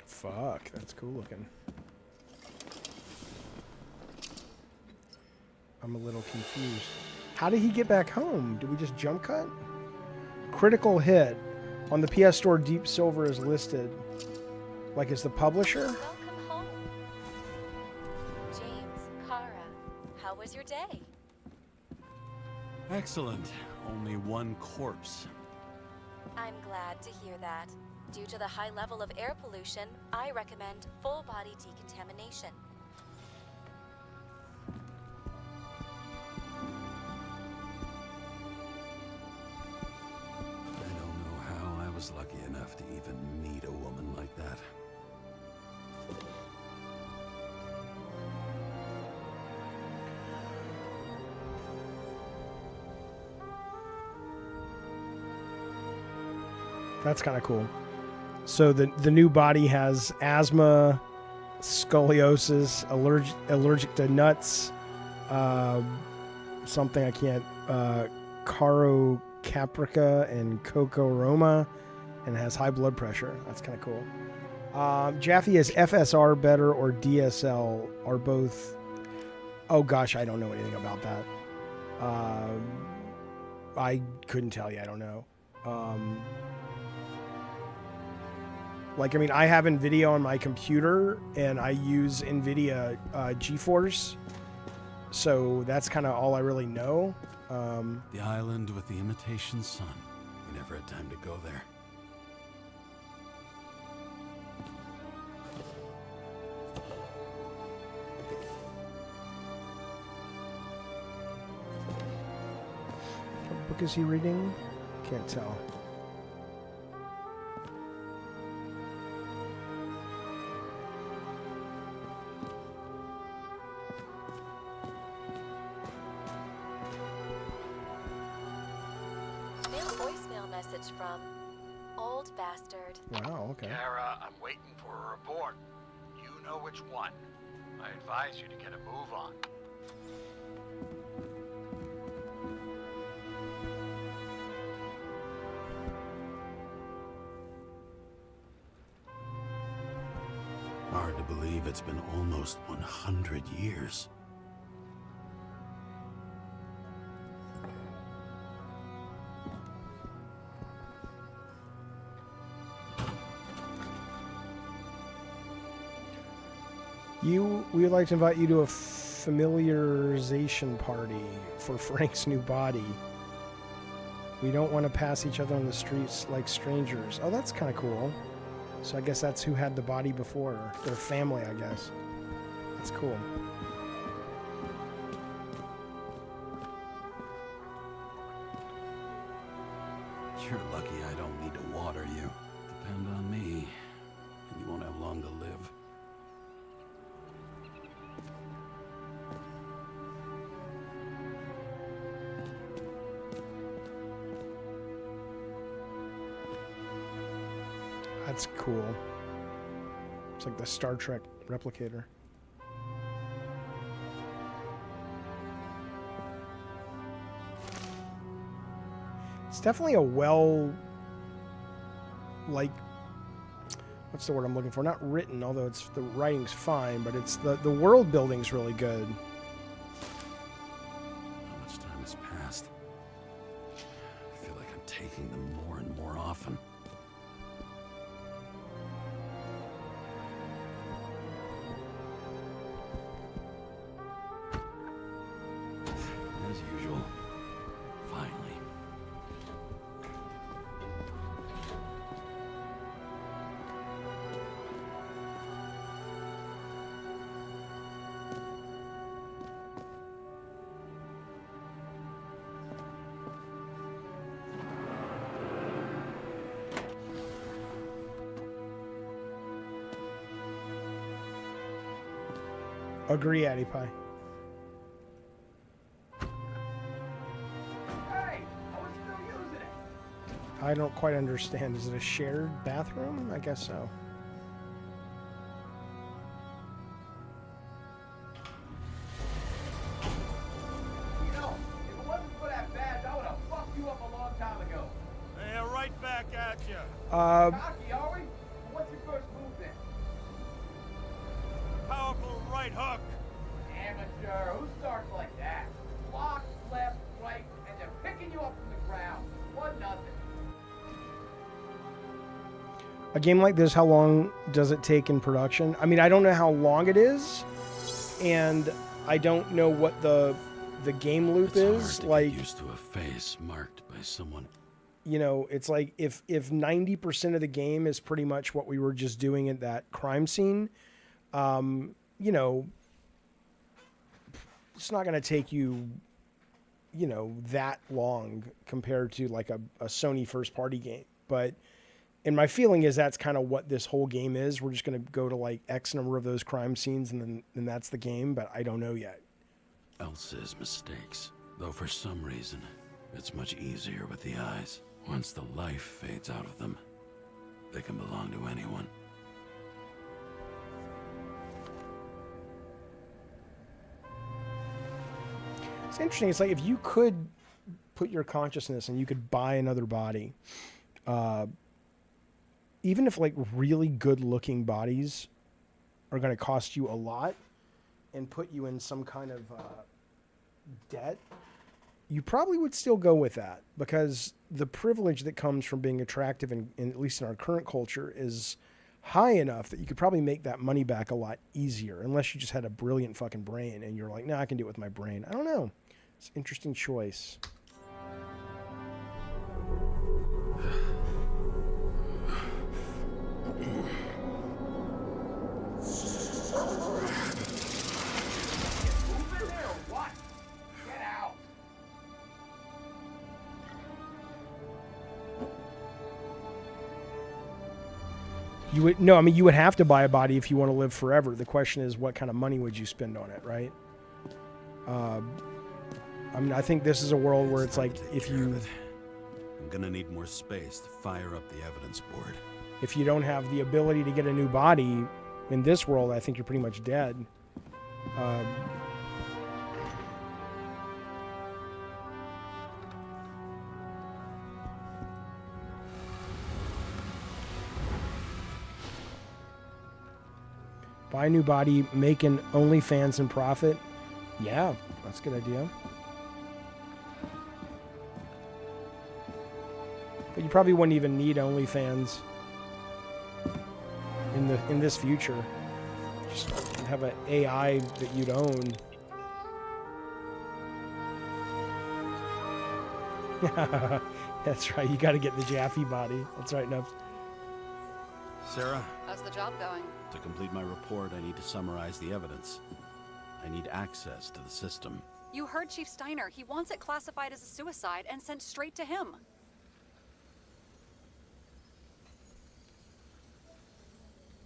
Fuck, that's cool looking. I'm a little confused. How did he get back home? Did we just jump cut? Critical hit. On the PS Store, Deep Silver is listed. Like, as the publisher? Welcome home. James, Kara, how was your day? Excellent. Only one corpse. I'm glad to hear that. Due to the high level of air pollution, I recommend full body decontamination. I don't know how I was lucky enough to even meet a woman like that. That's kind of cool. So the new body has asthma, scoliosis, allergic to nuts, something I can't, Caro Caprica and Coco Roma, and has high blood pressure. That's kind of cool. Jaffe is FSR better or DSL or both? Oh gosh, I don't know anything about that. I couldn't tell you. I don't know. Like, I mean, I have NVIDIA on my computer, and I use NVIDIA GeForce, so that's kind of all I really know. The island with the imitation sun. We never had time to go there. What book is he reading? Can't tell. Message from Old Bastard. Wow, okay. Kara, I'm waiting for a report. You know which one. I advise you to get a move on. Hard to believe it's been almost 100 years. We would like to invite you to a familiarization party for Frank's new body. We don't want to pass each other on the streets like strangers. Oh, that's kind of cool. So I guess that's who had the body before. Their family, I guess. That's cool. You're lucky I don't need to walk That's cool. It's like the Star Trek replicator. It's definitely a well, like, what's the word I'm looking for? Not written, although it's the writing's fine, but it's the world building's really good. How much time has passed? I feel like I'm taking them more and more often. As usual. Finally. Agree, Addie Pie. Hey, I was still using it. I don't quite understand. Is it a shared bathroom? I guess so. You know, if it wasn't for that badge, I would have fucked you up a long time ago. Hey, right back at you. Cocky, are we? What's your first move then? Powerful right hook. Amateur. Who starts like that? Block, left, right, and they're picking you up from the ground. 1-0. A game like this, how long does it take in production? I mean, I don't know how long it is, and I don't know what the game loop is. Hard to Like, get used to a face marked by someone. you know, it's like if 90% of the game is pretty much what we were just doing at that crime scene, you know, it's not going to take you, you know, that long compared to like a Sony first party game. But, and my feeling is that's kind of what this whole game is. We're just going to go to like X number of those crime scenes and then that's the game, but I don't know yet. Elsa's mistakes, though for some reason, it's much easier with the eyes. Once the life fades out of them, they can belong to anyone. It's interesting. It's like if you could put your consciousness and you could buy another body, even if like really good looking bodies are going to cost you a lot and put you in some kind of debt, you probably would still go with that because the privilege that comes from being attractive in at least in our current culture is high enough that you could probably make that money back a lot easier unless you just had a brilliant fucking brain and you're like, no, I can do it with my brain. I don't know. It's an interesting choice. Move in there or what? Get out. You would no, I mean you would have to buy a body if you want to live forever. The question is, what kind of money would you spend on it, right? I mean, I think this is a world where it's like if you I'm gonna need more space to fire up the evidence board. if you don't have the ability to get a new body in this world, I think you're pretty much dead. Buy a new body, make an OnlyFans and profit. Yeah, that's a good idea. But you probably wouldn't even need OnlyFans in this future. Just have an AI that you'd own. That's right. You got to get the Jaffe body. That's right, Nubbs. Sarah, How's the job going? to complete my report, I need to summarize the evidence. I need access to the system. You heard Chief Steiner. He wants it classified as a suicide and sent straight to him.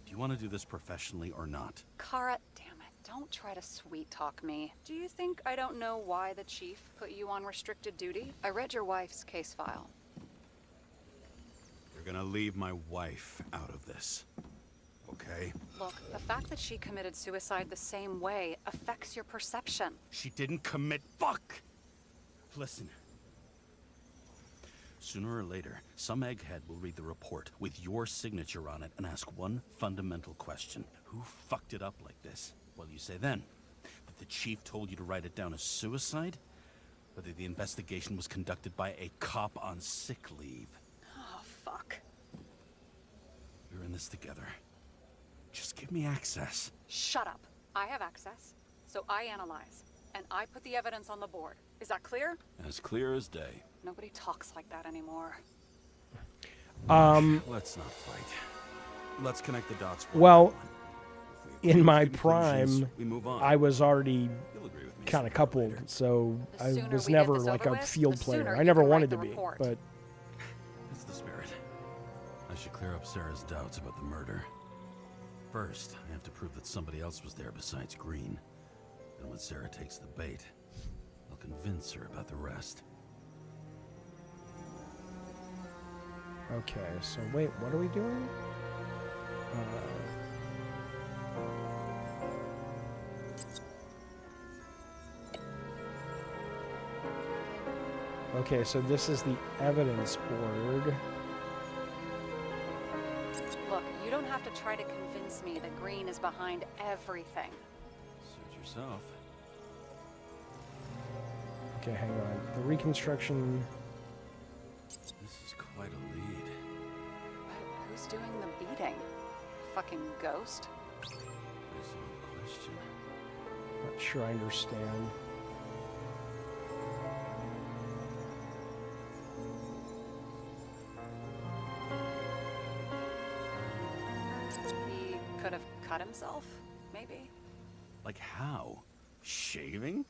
Do you want to do this professionally or not? Kara, damn it. Don't try to sweet talk me. Do you think I don't know why the chief put you on restricted duty? I read your wife's case file. You're gonna leave my wife out of this. Okay? Look, the fact that she committed suicide the same way affects your perception. She didn't commit. Fuck! Listen. Sooner or later, some egghead will read the report with your signature on it and ask one fundamental question. Who fucked it up like this? What do you say then? That the chief told you to write it down as suicide? Whether the investigation was conducted by a cop on sick leave? Oh, fuck. We're in this together. Just give me access. Shut up. I have access, so I analyze, and I put the evidence on the board. Is that clear? As clear as day. Nobody talks like that anymore. Let's not fight. Let's connect the dots. Well, If we in agree my with the conclusions, prime, we move on. I was already You'll agree with me kind of sooner or coupled, later. so The I sooner was we get never this like over a with, field the player. sooner I you never can wanted to write the be, report. but That's the spirit. I should clear up Sarah's doubts about the murder. First, I have to prove that somebody else was there besides Green. And when Sarah takes the bait, I'll convince her about the rest. okay. So wait, what are we doing? Okay, so this is the evidence board. Look, you don't have to try to convince me that Green is behind everything. Suit yourself. Okay, hang on. The reconstruction. This is quite a lead. But who's doing the beating? Fucking ghost? There's no question. Not sure I understand. He could have cut himself, maybe? Like how? Shaving?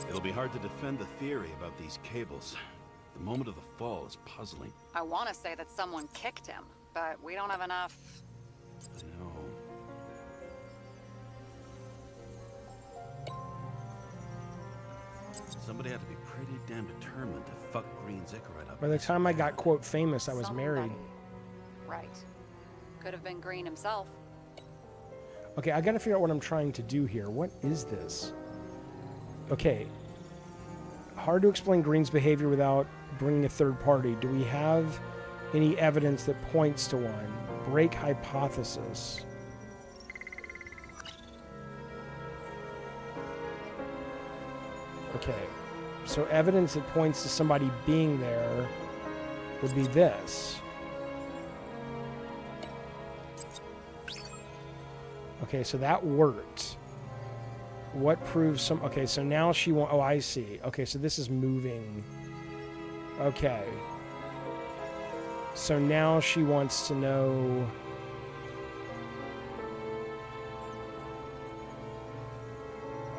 It'll be hard to defend the theory about these cables. The moment of the fall is puzzling. I want to say that someone kicked him, but we don't have enough. I know. Somebody had to be pretty damn determined to fuck Green's Icarite up. By the this time I bad. got quote famous, I was married. Somebody. Right. Could have been Green himself. Okay, I gotta figure out what I'm trying to do here. What is this? Okay. Hard to explain Green's behavior without bringing a third party. Do we have any evidence that points to one? Break hypothesis. Okay. So evidence that points to somebody being there would be this. Okay, so that worked. What proves some... Okay, so now she wants... Oh, I see. Okay, so this is moving. Okay. So now she wants to know...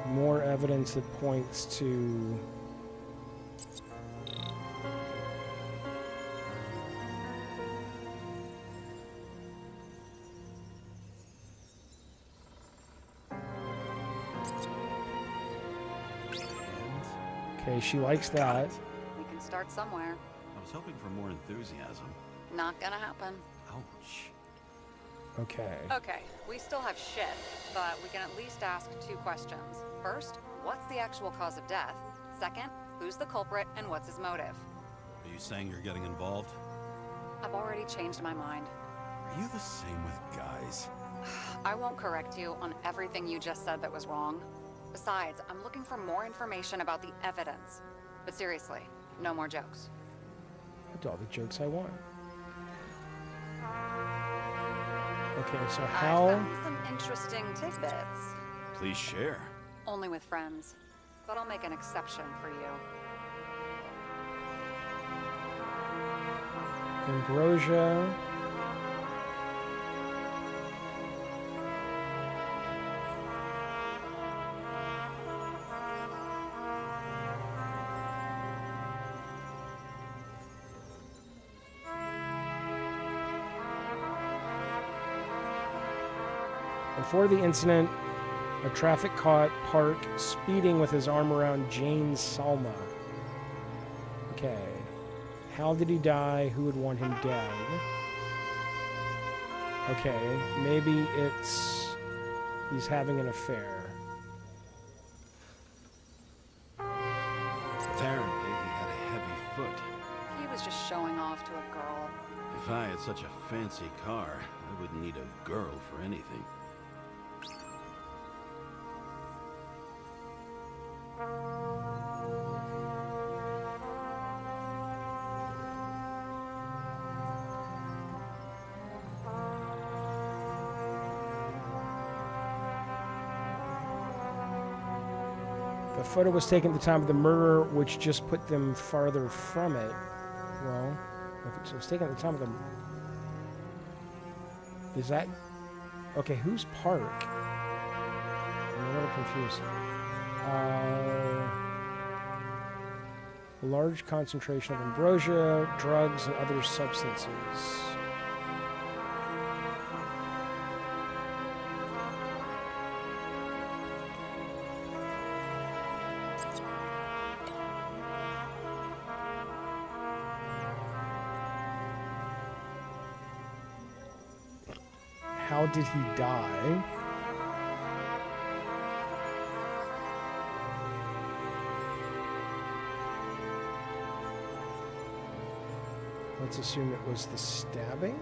more evidence that points to... Okay, she likes that. We can start somewhere. I was hoping for more enthusiasm. Not gonna happen. Ouch. Okay. Okay, we still have shit, but we can at least ask 2 questions. First, what's the actual cause of death? Second, who's the culprit and what's his motive? Are you saying you're getting involved? I've already changed my mind. Are you the same with guys? I won't correct you on everything you just said that was wrong. Besides, I'm looking for more information about the evidence. But seriously, no more jokes. I'll do all the jokes I want. Okay, so I how... found some interesting tidbits. Please share. Only with friends. But I'll make an exception for you. Ambrosia... Before the incident, A traffic caught Park speeding with his arm around Jane Salma. Okay. How did he die? Who would want him dead? Okay, maybe it's he's having an affair. Apparently, he had a heavy foot. He was just showing off to a girl. If I had such a fancy car, I wouldn't need a girl for anything. The photo was taken at the time of the murder, which just put them farther from it. Well, if it was taken at the time of the... Is that... Okay, who's Park? I'm a little confused. A large concentration of ambrosia, drugs, and other substances. How did he die? Let's assume it was the stabbing?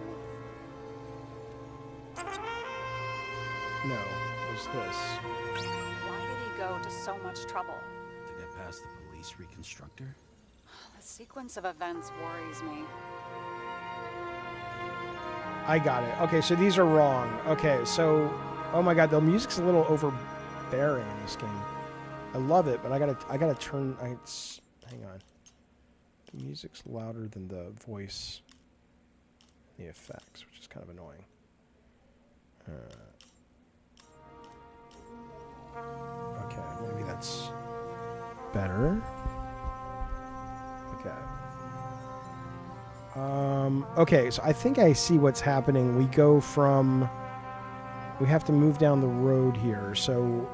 No, it was this. Why did he go to so much trouble? To get past the police reconstructor? The sequence of events worries me. I got it. Okay, so these are wrong. Okay, so oh my god, the music's a little overbearing in this game. I love it, but I gotta turn. Hang on. The music's louder than the voice, the effects, which is kind of annoying. Okay, maybe that's better. Okay. Okay, so I think I see what's happening. We have to move down the road here, so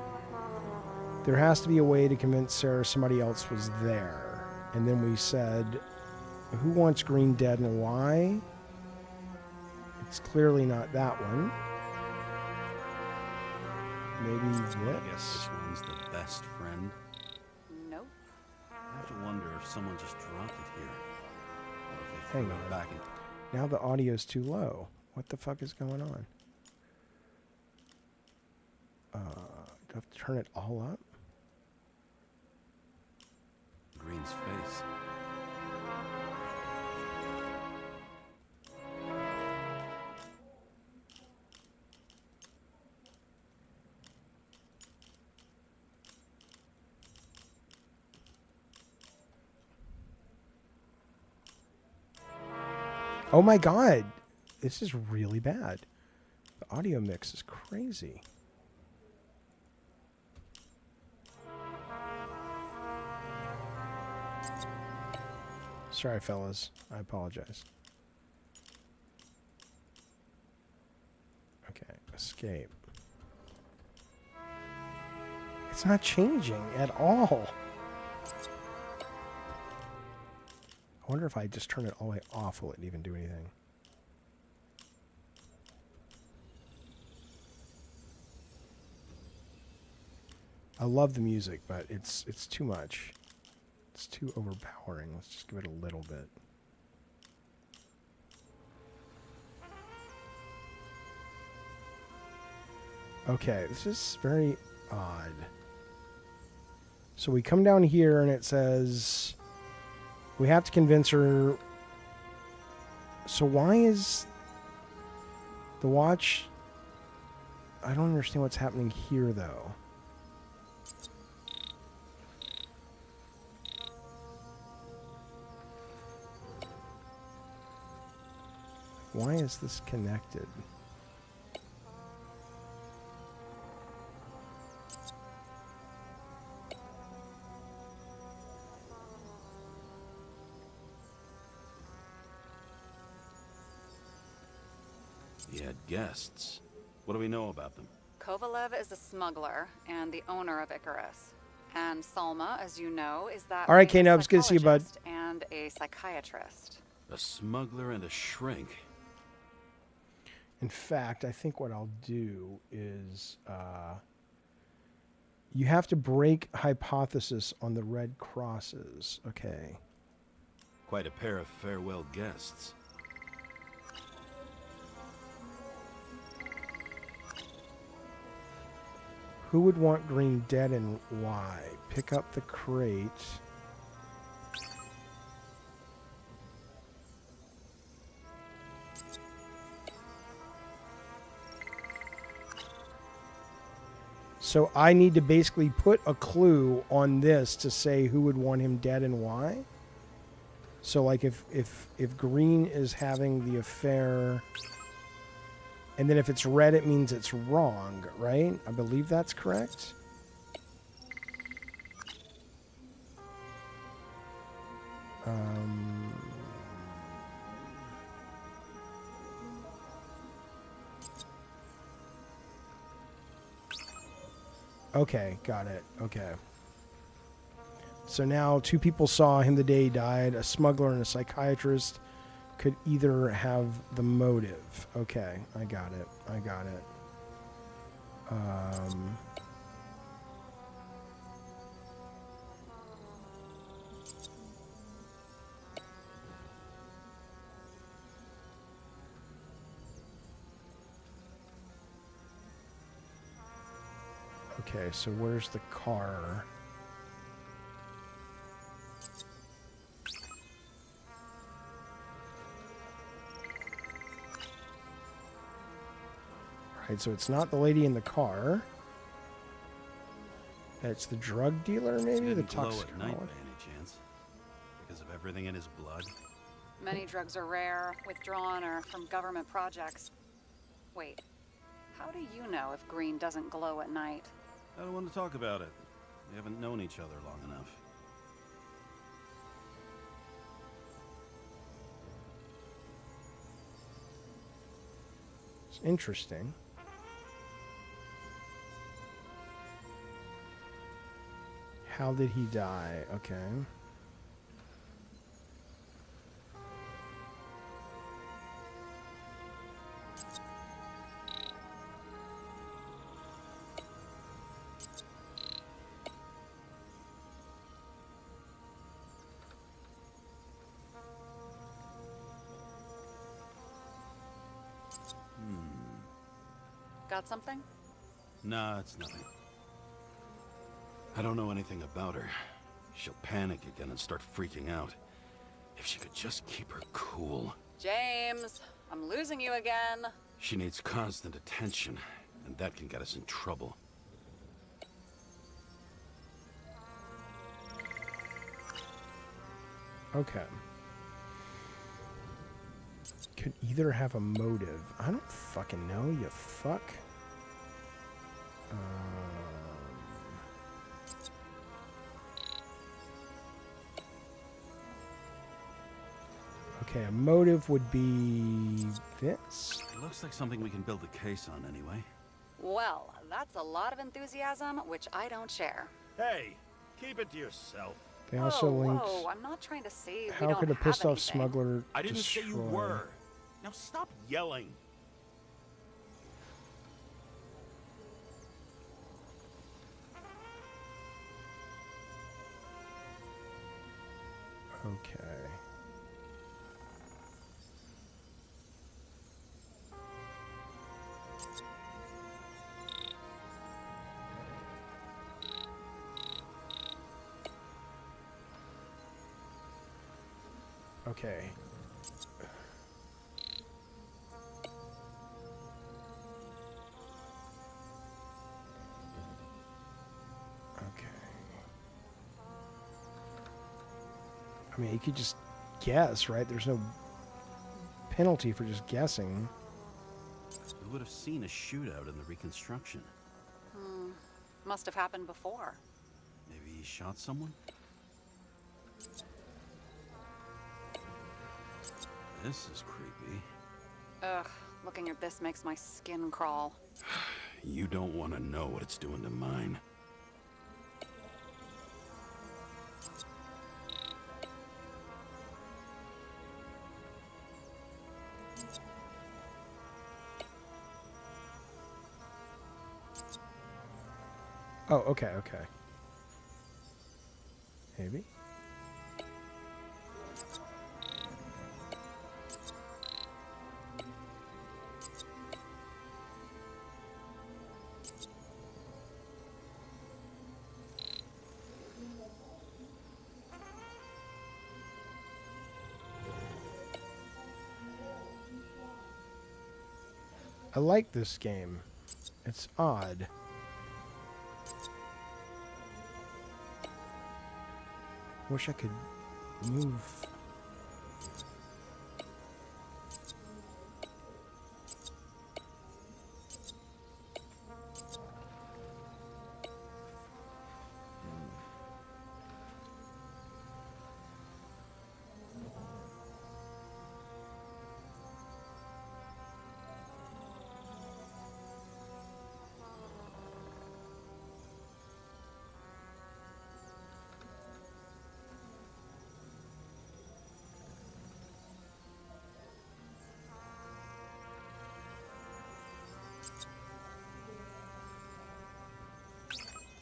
there has to be a way to convince Sarah somebody else was there. And then we said, who wants Green dead and why? It's clearly not that one. Maybe I guess this. this one's the best friend. Nope. I have to wonder if someone just dropped it here. Or if they threw Hang it on. back in. Now the audio's too low. What the fuck is going on? Do I have to turn it all up? Green's face. Oh my god. This is really bad. The audio mix is crazy. Sorry, fellas. I apologize. Okay, escape. It's not changing at all. I wonder if I just turn it all the way off, will it even do anything? I love the music, but it's too much. It's too overpowering. Let's just give it a little bit. Okay, this is very odd. So we come down here and it says we have to convince her. So why is the watch... I don't understand what's happening here, though. Why is this connected? He had guests. What do we know about them? Kovalev is a smuggler and the owner of Icarus. And Salma, as you know, is that All right, famous K-Nubs, good to see you, bud. psychologist and a psychiatrist. A smuggler and a shrink. In fact, I think what I'll do is you have to break hypothesis on the red crosses. Okay. Quite a pair of farewell guests. Who would want green dead and why? Pick up the crate. So I need to basically put a clue on this to say who would want him dead and why. So like if green is having the affair, and then if it's red, it means it's wrong, right? I believe that's correct. Okay, got it. Okay. So now 2 people saw him the day he died. A smuggler and a psychiatrist could either have the motive. Okay, I got it. I got it. Okay, so where's the car? Right, so it's not the lady in the car. It's the drug dealer, maybe? The Didn't glow at night toxicologist? by any chance? Because of everything in his blood? Many drugs are rare, withdrawn, or from government projects. Wait, how do you know if green doesn't glow at night? I don't want to talk about it. We haven't known each other long enough. It's interesting. How did he die? Okay. Got something? Nah, it's nothing. I don't know anything about her. She'll panic again and start freaking out. If she could just keep her cool. James, I'm losing you again. She needs constant attention, and that can get us in trouble. Okay. Could either have a motive. I don't fucking know, you fuck. Okay, a motive would be this. It looks like something we can build a case on anyway. Well, that's a lot of enthusiasm, which I don't share. Hey, keep it to yourself. They also linked. Whoa, I'm not trying to say we How don't could a have pissed off anything. smuggler I didn't say you destroy- were. Now stop yelling. Okay. Okay. Okay. I mean, you could just guess, right? There's no penalty for just guessing. We would have seen a shootout in the reconstruction. Must have happened before. Maybe he shot someone? This is creepy. Ugh, looking at this makes my skin crawl. You don't want to know what it's doing to mine. Oh, okay, okay. Maybe. I like this game. It's odd. Wish I could move.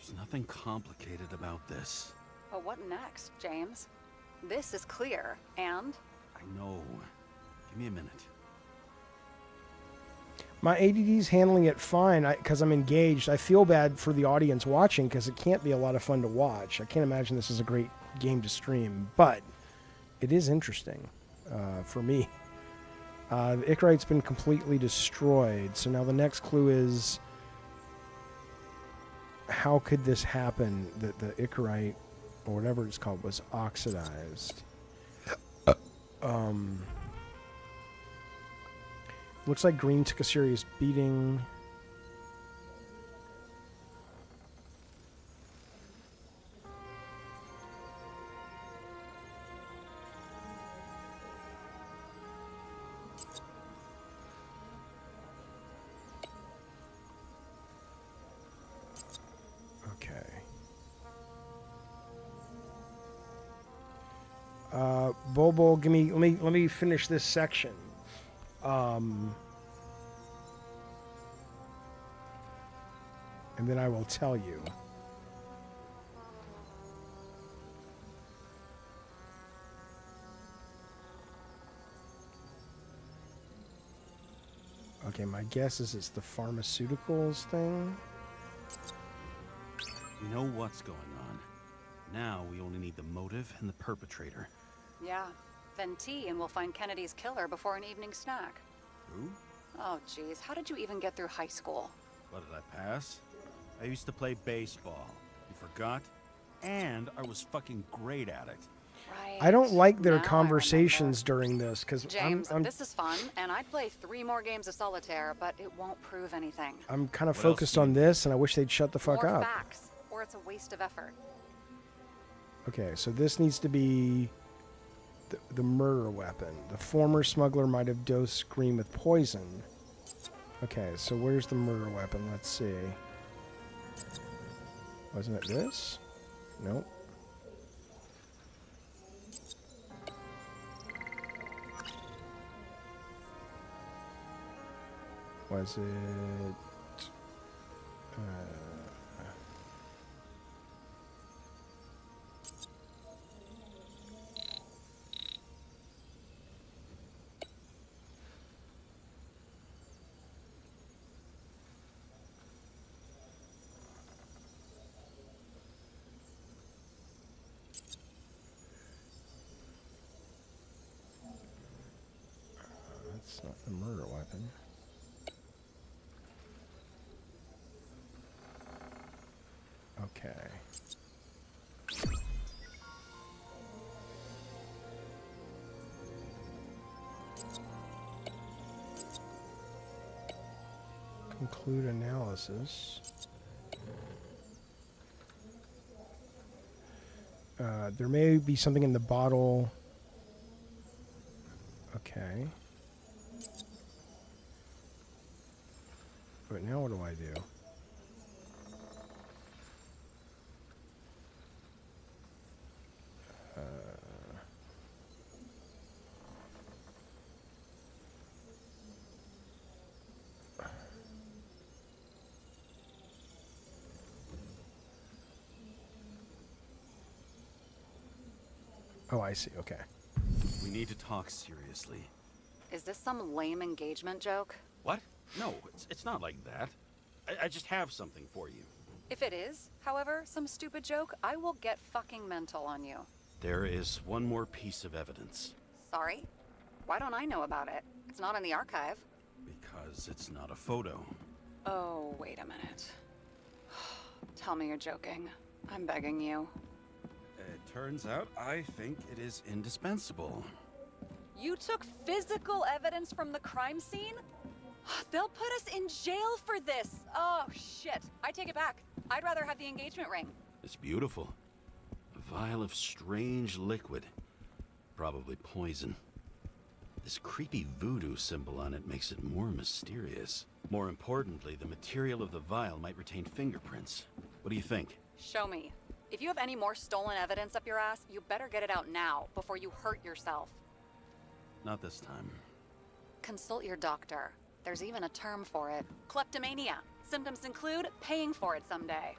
There's nothing complicated about this. But what next, James? This is clear, and I know. Give me a minute. My ADD's handling it fine because I'm engaged. I feel bad for the audience watching because it can't be a lot of fun to watch. I can't imagine this is a great game to stream, but it is interesting for me. The Icarite's been completely destroyed, so now the next clue is how could this happen that the Icarite, or whatever it's called, was oxidized? Looks like Green took a serious beating. Okay. Bobo, let me finish this section. And then I will tell you. Okay, my guess is it's the pharmaceuticals thing. We know what's going on. Now we only need the motive and the perpetrator. yeah, then tea and we'll find Kennedy's killer before an evening snack. Who? Oh, geez, how did you even get through high school? What, did I pass? I used to play baseball. You forgot? And I was fucking great at it. Right. I don't like their Now I conversations during this because James, I'm this is fun, and I'd play 3 more games of solitaire, but it won't prove anything. I'm kind of What else focused do you on need? this, and I wish they'd shut the fuck More up. facts, or it's a waste of effort. Okay, so this needs to be the murder weapon. The former smuggler might have dosed Green with poison. Okay, so where's the murder weapon? Let's see. Wasn't it this? Nope. Was it... that's not the murder weapon. Okay. Conclude analysis. There may be something in the bottle. Okay. But now what do I do? Oh, I see. Okay. We need to talk seriously. Is this some lame engagement joke? What? No, it's not like that. I just have something for you. If it is, however, some stupid joke, I will get fucking mental on you. There is one more piece of evidence. Sorry? Why don't I know about it? It's not in the archive. Because it's not a photo. Oh, wait a minute. Tell me you're joking. I'm begging you. It turns out I think it is indispensable. You took physical evidence from the crime scene? They'll put us in jail for this. Oh, shit. I take it back. I'd rather have the engagement ring. It's beautiful. A vial of strange liquid. Probably poison. This creepy voodoo symbol on it makes it more mysterious. More importantly, the material of the vial might retain fingerprints. What do you think? Show me. If you have any more stolen evidence up your ass, you better get it out now before you hurt yourself. Not this time. Consult your doctor. There's even a term for it. Kleptomania. Symptoms include paying for it someday.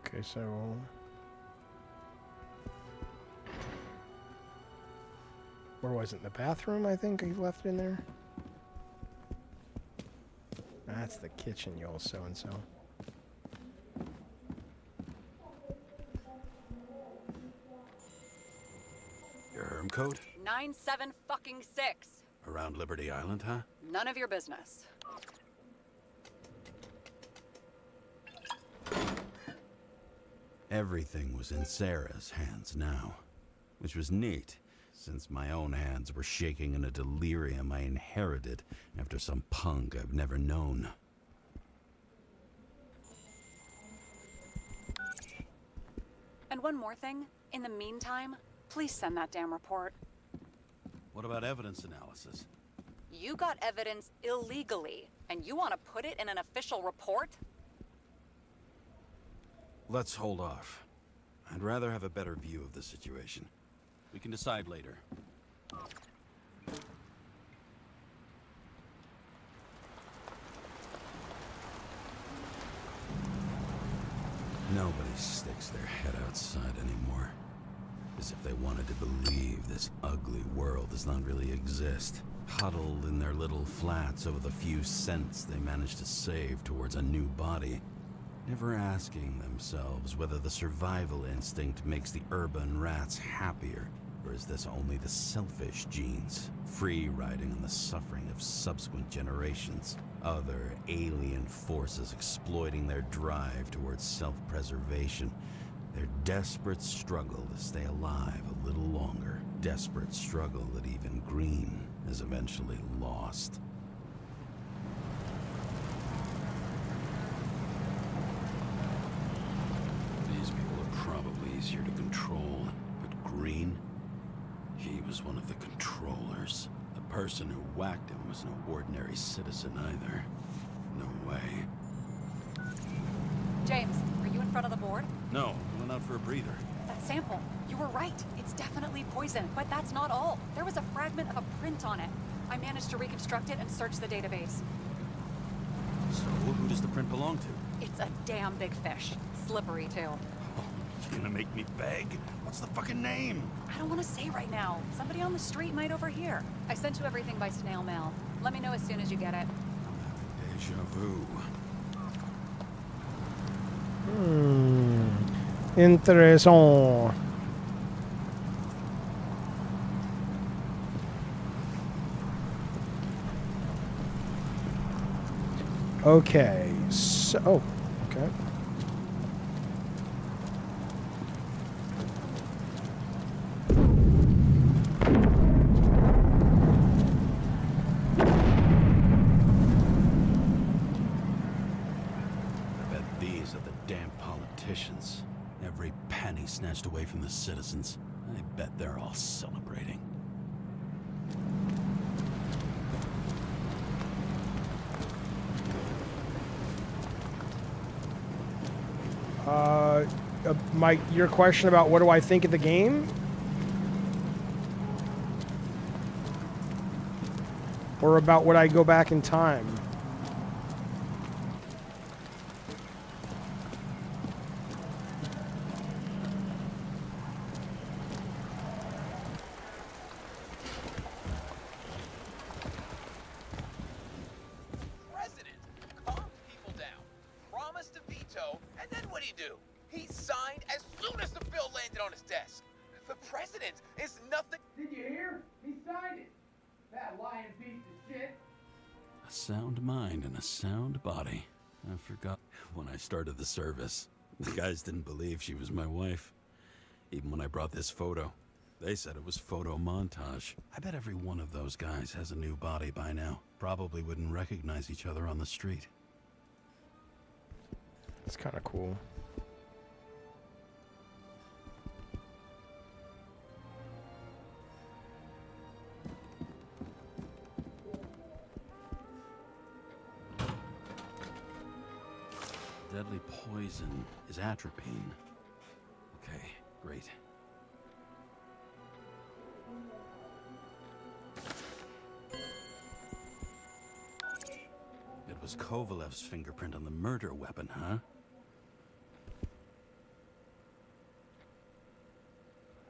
Okay, so... Where was it? In the bathroom, I think? You left it in there? That's the kitchen, you old so-and-so. Your herm code? 9756. Around Liberty Island, huh? None of your business. Everything was in Sarah's hands now, which was neat, since my own hands were shaking in a delirium I inherited after some punk I've never known. And one more thing. In the meantime, please send that damn report. What about evidence analysis? You got evidence illegally, and you want to put it in an official report? Let's hold off. I'd rather have a better view of the situation. We can decide later. Nobody sticks their head outside anymore. As if they wanted to believe this ugly world does not really exist. Huddled in their little flats over the few cents they managed to save towards a new body. Never asking themselves whether the survival instinct makes the urban rats happier, or is this only the selfish genes, free riding on the suffering of subsequent generations? Other alien forces exploiting their drive towards self-preservation. Their desperate struggle to stay alive a little longer. Desperate struggle that even Green is eventually lost. These people are probably easier to control, but Green, he was one of the controllers. The person who whacked him was no ordinary citizen either. No way. James, are you in front of the board? No, I went out for a breather. That sample. You were right. It's definitely poison, but that's not all. There was a fragment of a print on it. I managed to reconstruct it and search the database. So, who does the print belong to? It's a damn big fish. Slippery, too. Oh, you gonna make me beg? What's the fucking name? I don't want to say right now. Somebody on the street might overhear. I sent you everything by snail mail. Let me know as soon as you get it. Deja vu. Intéressant. Okay, so... Oh, okay. Every penny snatched away from the citizens. I bet they're all celebrating. Mike, your question about what do I think of the game? Or about would I go back in time? President calmed people down, promised a veto, and then what'd he do? He signed as soon as the bill landed on his desk. The president is nothing. Did you hear? He signed it. That lying piece of shit. A sound mind and a sound body. I forgot when I started the service. The guys didn't believe she was my wife. Even when I brought this photo, they said it was photo montage. I bet every one of those guys has a new body by now. Probably wouldn't recognize each other on the street. It's kind of cool. Deadly poison is atropine. Okay, great. It was Kovalev's fingerprint on the murder weapon, huh?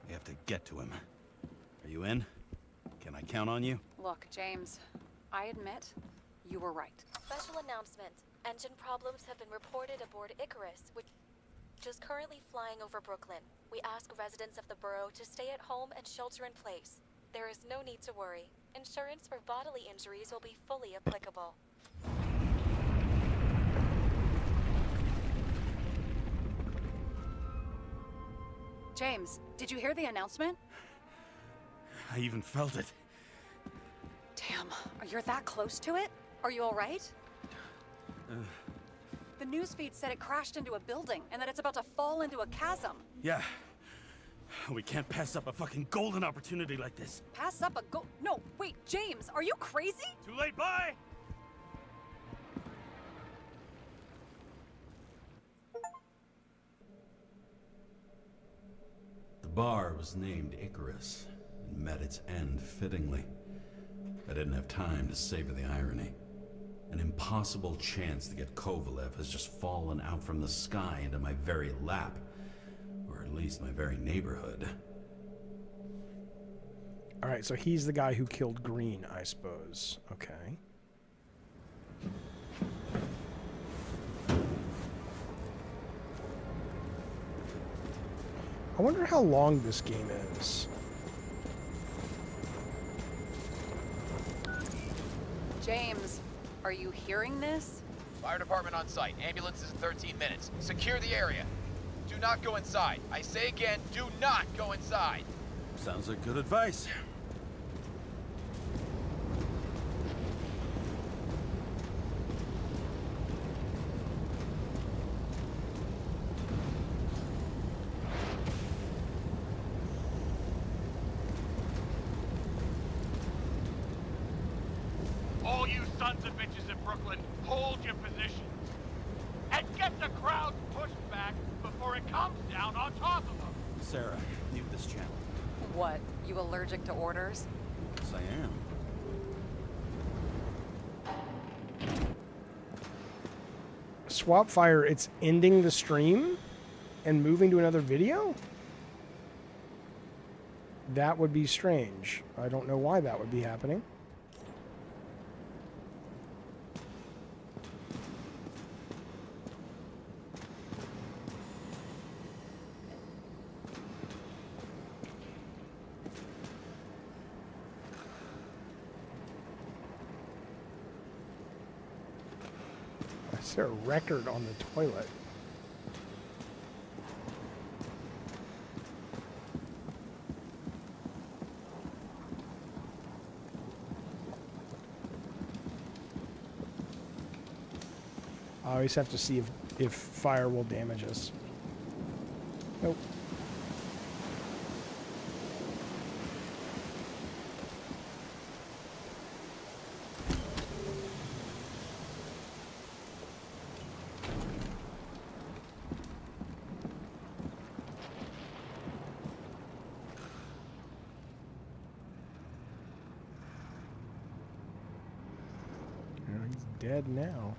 We have to get to him. Are you in? Can I count on you? Look, James, I admit you were right. Special announcement. Engine problems have been reported aboard Icarus, which is currently flying over Brooklyn. We ask residents of the borough to stay at home and shelter in place. There is no need to worry. Insurance for bodily injuries will be fully applicable. James, did you hear the announcement? I even felt it. Damn, you're that close to it? Are you all right? The newsfeed said it crashed into a building and that it's about to fall into a chasm. Yeah. We can't pass up a fucking golden opportunity like this. Pass up a No, wait, James, are you crazy? Too late, bye! The bar was named Icarus and met its end fittingly. I didn't have time to savor the irony. An impossible chance to get Kovalev has just fallen out from the sky into my very lap. Or at least my very neighborhood. Alright, so he's the guy who killed Green, I suppose. Okay. I wonder how long this game is. James, are you hearing this? Fire department on site. Ambulances in 13 minutes. Secure the area. Do not go inside. I say again, do not go inside. Sounds like good advice. All you sons of bitches in Brooklyn, hold your position. And get the crowd pushed back before it comes down on top of them. Sarah, mute this channel. What, you allergic to orders? Yes, I am. Swap fire, it's ending the stream and moving to another video? That would be strange. I don't know why that would be happening. Is there a record on the toilet? I always have to see if fire will damage us. Nope. dead now.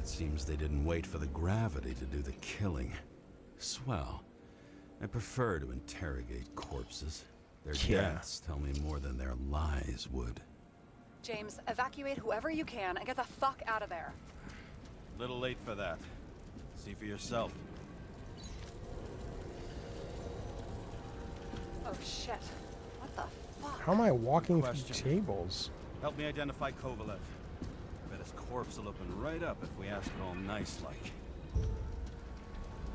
Seems they didn't wait for the gravity to do the killing. Swell. I prefer to interrogate corpses. Their deaths tell me more than their lies would. James, evacuate whoever you can and get the fuck out of there. Little late for that. See for yourself. Oh shit. What the fuck? How am I walking through tables? Help me identify Kovalev. Bet his corpse will open right up if we ask it all nice-like.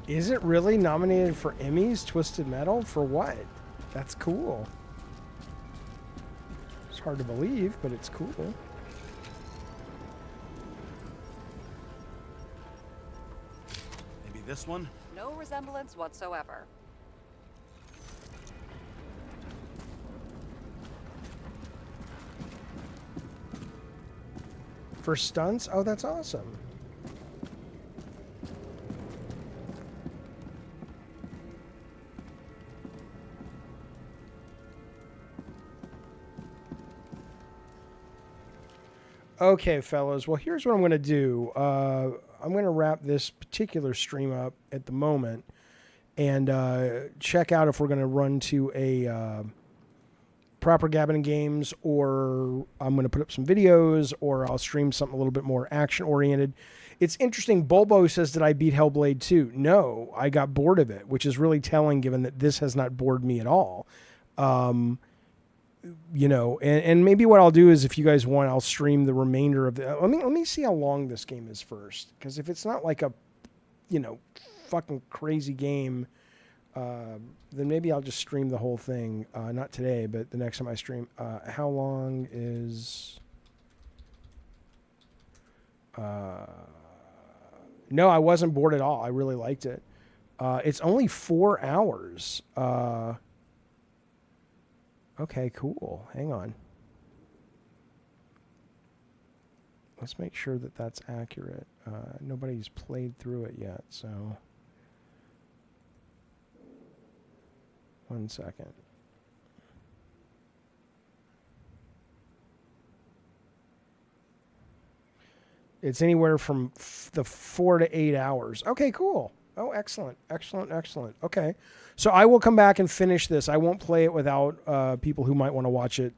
Is it really nominated for Emmys? Twisted Metal? For what? That's cool. It's hard to believe, but it's cool. Maybe this one? No resemblance whatsoever. For stunts? Oh, that's awesome. Okay, fellas. Well, here's what I'm going to do. I'm going to wrap this particular stream up at the moment and check out if we're going to run to a proper Gabbin' Games, or I'm going to put up some videos, or I'll stream something a little bit more action-oriented. It's interesting. Bulbo says that I beat Hellblade 2. No, I got bored of it, which is really telling given that this has not bored me at all. You know, and maybe what I'll do is, if you guys want, I'll stream the remainder of the... Let me see how long this game is first, because if it's not like a, you know, fucking crazy game, then maybe I'll just stream the whole thing. Not today, but the next time I stream. How long is... No, I wasn't bored at all. I really liked it. It's only 4 hours. Okay, cool. Hang on. Let's make sure that that's accurate. Nobody's played through it yet, so... 1 second. It's anywhere from the 4 to 8 hours. Okay, cool. Oh, excellent. Excellent, excellent. Okay. So I will come back and finish this. I won't play it without people who might want to watch it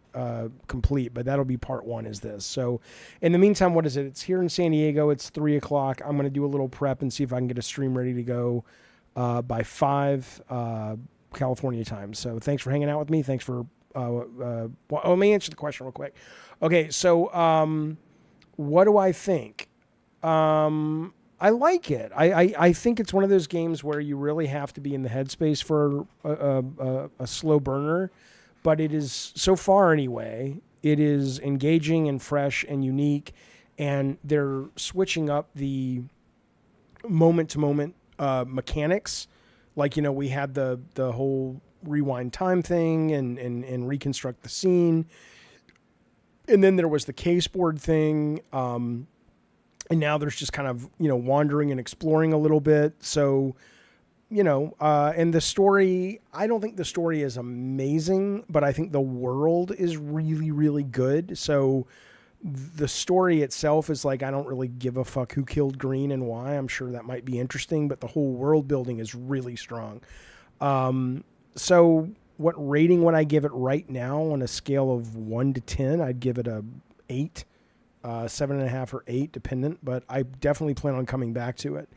complete, but that'll be part 1 is this. So in the meantime, what is it? It's here in San Diego. It's 3 o'clock. I'm going to do a little prep and see if I can get a stream ready to go by 5 California time. So thanks for hanging out with me. Thanks for... let me answer the question real quick. Okay, so what do I think? I like it. I think it's one of those games where you really have to be in the headspace for a slow burner, but it is, so far anyway, it is engaging and fresh and unique, and they're switching up the moment-to-moment mechanics. Like, you know, we had the whole rewind time thing and reconstruct the scene, and then there was the case board thing, and now there's just kind of, you know, wandering and exploring a little bit. So, you know, and the story, I don't think the story is amazing, but I think the world is really, really good. So the story itself is like, I don't really give a fuck who killed Green and why. I'm sure that might be interesting, but the whole world building is really strong. So what rating would I give it right now on a scale of 1 to 10? I'd give it a 8. 7.5 or 8, dependent, but I definitely plan on coming back to it.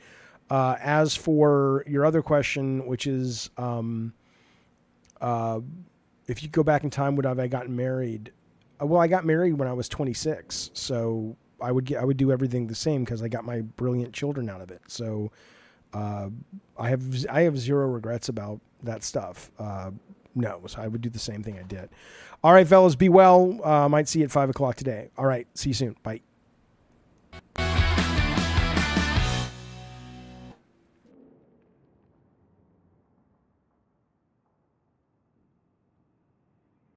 As for your other question, which is, if you go back in time, would have I gotten married? Well, I got married when I was 26, so I would do everything the same because I got my brilliant children out of it. So I have zero regrets about that stuff. No, so I would do the same thing I did. All right, fellas, be well. Might see you at 5 o'clock today. All right, see you soon. Bye.